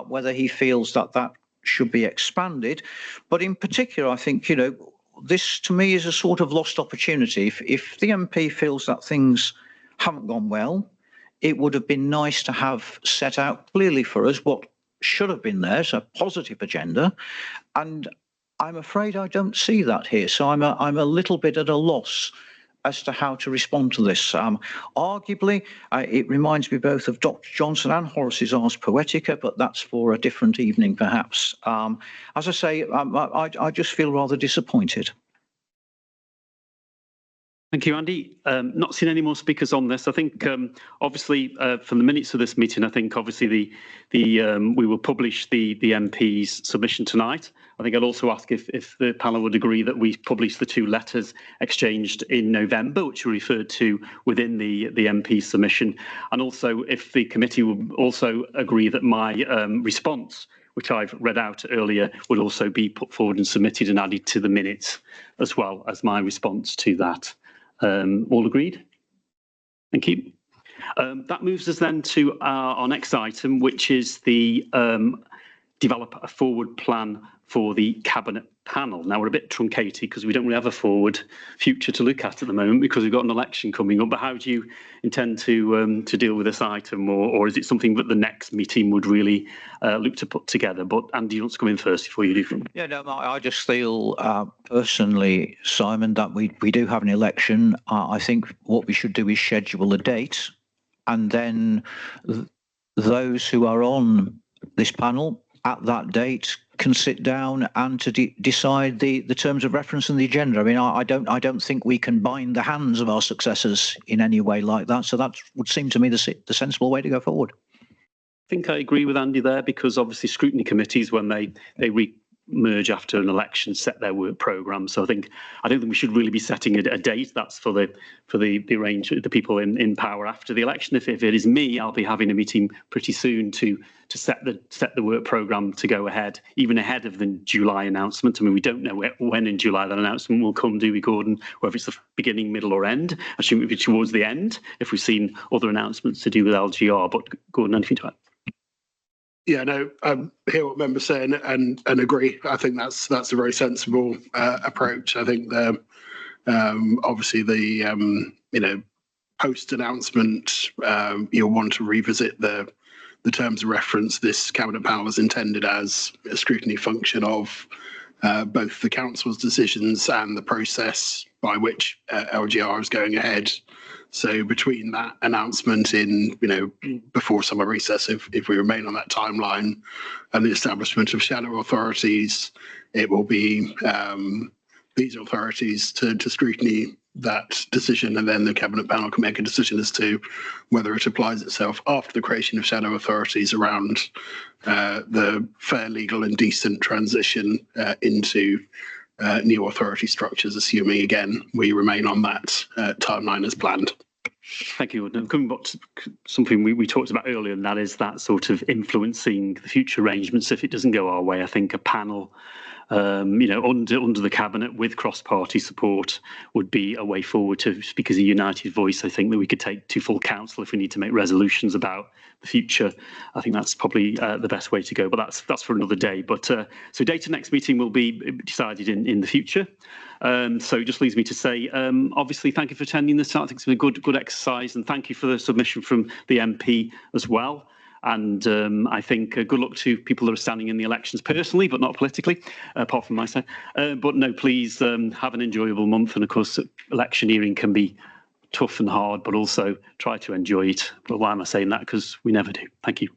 whether he feels that that should be expanded. But in particular, I think, this to me is a sort of lost opportunity. If the MP feels that things haven't gone well, it would have been nice to have set out clearly for us what should have been there, so a positive agenda. And I'm afraid I don't see that here. So I'm a little bit at a loss as to how to respond to this. Arguably, it reminds me both of Dr. Johnson and Horace's Ars Poetica, but that's for a different evening, perhaps. As I say, I just feel rather disappointed. Thank you, Andy. Not seen any more speakers on this. I think, obviously, from the minutes of this meeting, I think obviously we will publish the MP's submission tonight. I think I'd also ask if the panel would agree that we publish the 2 letters exchanged in November, which are referred to within the MP's submission, and also if the committee would also agree that my response, which I've read out earlier, would also be put forward and submitted and added to the minutes as well as my response to that. All agreed? Thank you. That moves us then to our next item, which is the develop a forward plan for the Cabinet panel. Now, we're a bit truncated because we don't really have a forward future to look at the moment because we've got an election coming up. But how do you intend to deal with this item, or is it something that the next meeting would really look to put together? But Andy, you want to come in first before you do? Yeah, no, I just feel personally, Simon, that we do have an election. I think what we should do is schedule a date, and then those who are on this panel at that date can sit down and to decide the terms of reference and the agenda. I mean, I don't think we can bind the hands of our successors in any way like that. So that would seem to me the sensible way to go forward. I think I agree with Andy there, because obviously scrutiny committees, when they merge after an election, set their work programme. So I don't think we should really be setting a date. That's for the people in power after the election. If it is me, I'll be having a meeting pretty soon to set the work programme to go ahead, even ahead of the July announcement. I mean, we don't know when in July that announcement will come, do we, Gordon? Whether it's the beginning, middle, or end. I assume it would be towards the end if we've seen other announcements to do with LGR. But Gordon, anything to add? Yeah, no, I hear what members say and agree. I think that's a very sensible approach. I think obviously the post announcement you'll want to revisit the terms of reference. This Cabinet panel is intended as a scrutiny function of both the council's decisions and the process by which LGR is going ahead. So between that announcement in, before summer recess, if we remain on that timeline, and the establishment of shadow authorities, it will be these authorities to scrutiny that decision, and then the Cabinet panel can make a decision as to whether it applies itself after the creation of shadow authorities around the fair, legal and decent transition into new authority structures, assuming, again, we remain on that timeline as planned. Thank you. Coming back to something we talked about earlier, and that is that sort of influencing the future arrangements. If it doesn't go our way, I think a panel under the cabinet with cross-party support would be a way forward to speak as a united voice. I think that we could take to full council if we need to make resolutions about the future. I think that's probably the best way to go, but that's for another day. But so date of next meeting will be decided in the future. So it just leaves me to say, obviously, thank you for attending this. I think it's been a good exercise, and thank you for the submission from the MP as well. And I think good luck to people that are standing in the elections personally, but not politically, apart from my side. But no, please have an enjoyable month. And of course, electioneering can be tough and hard, but also try to enjoy it. But why am I saying that? Because we never do. Thank you.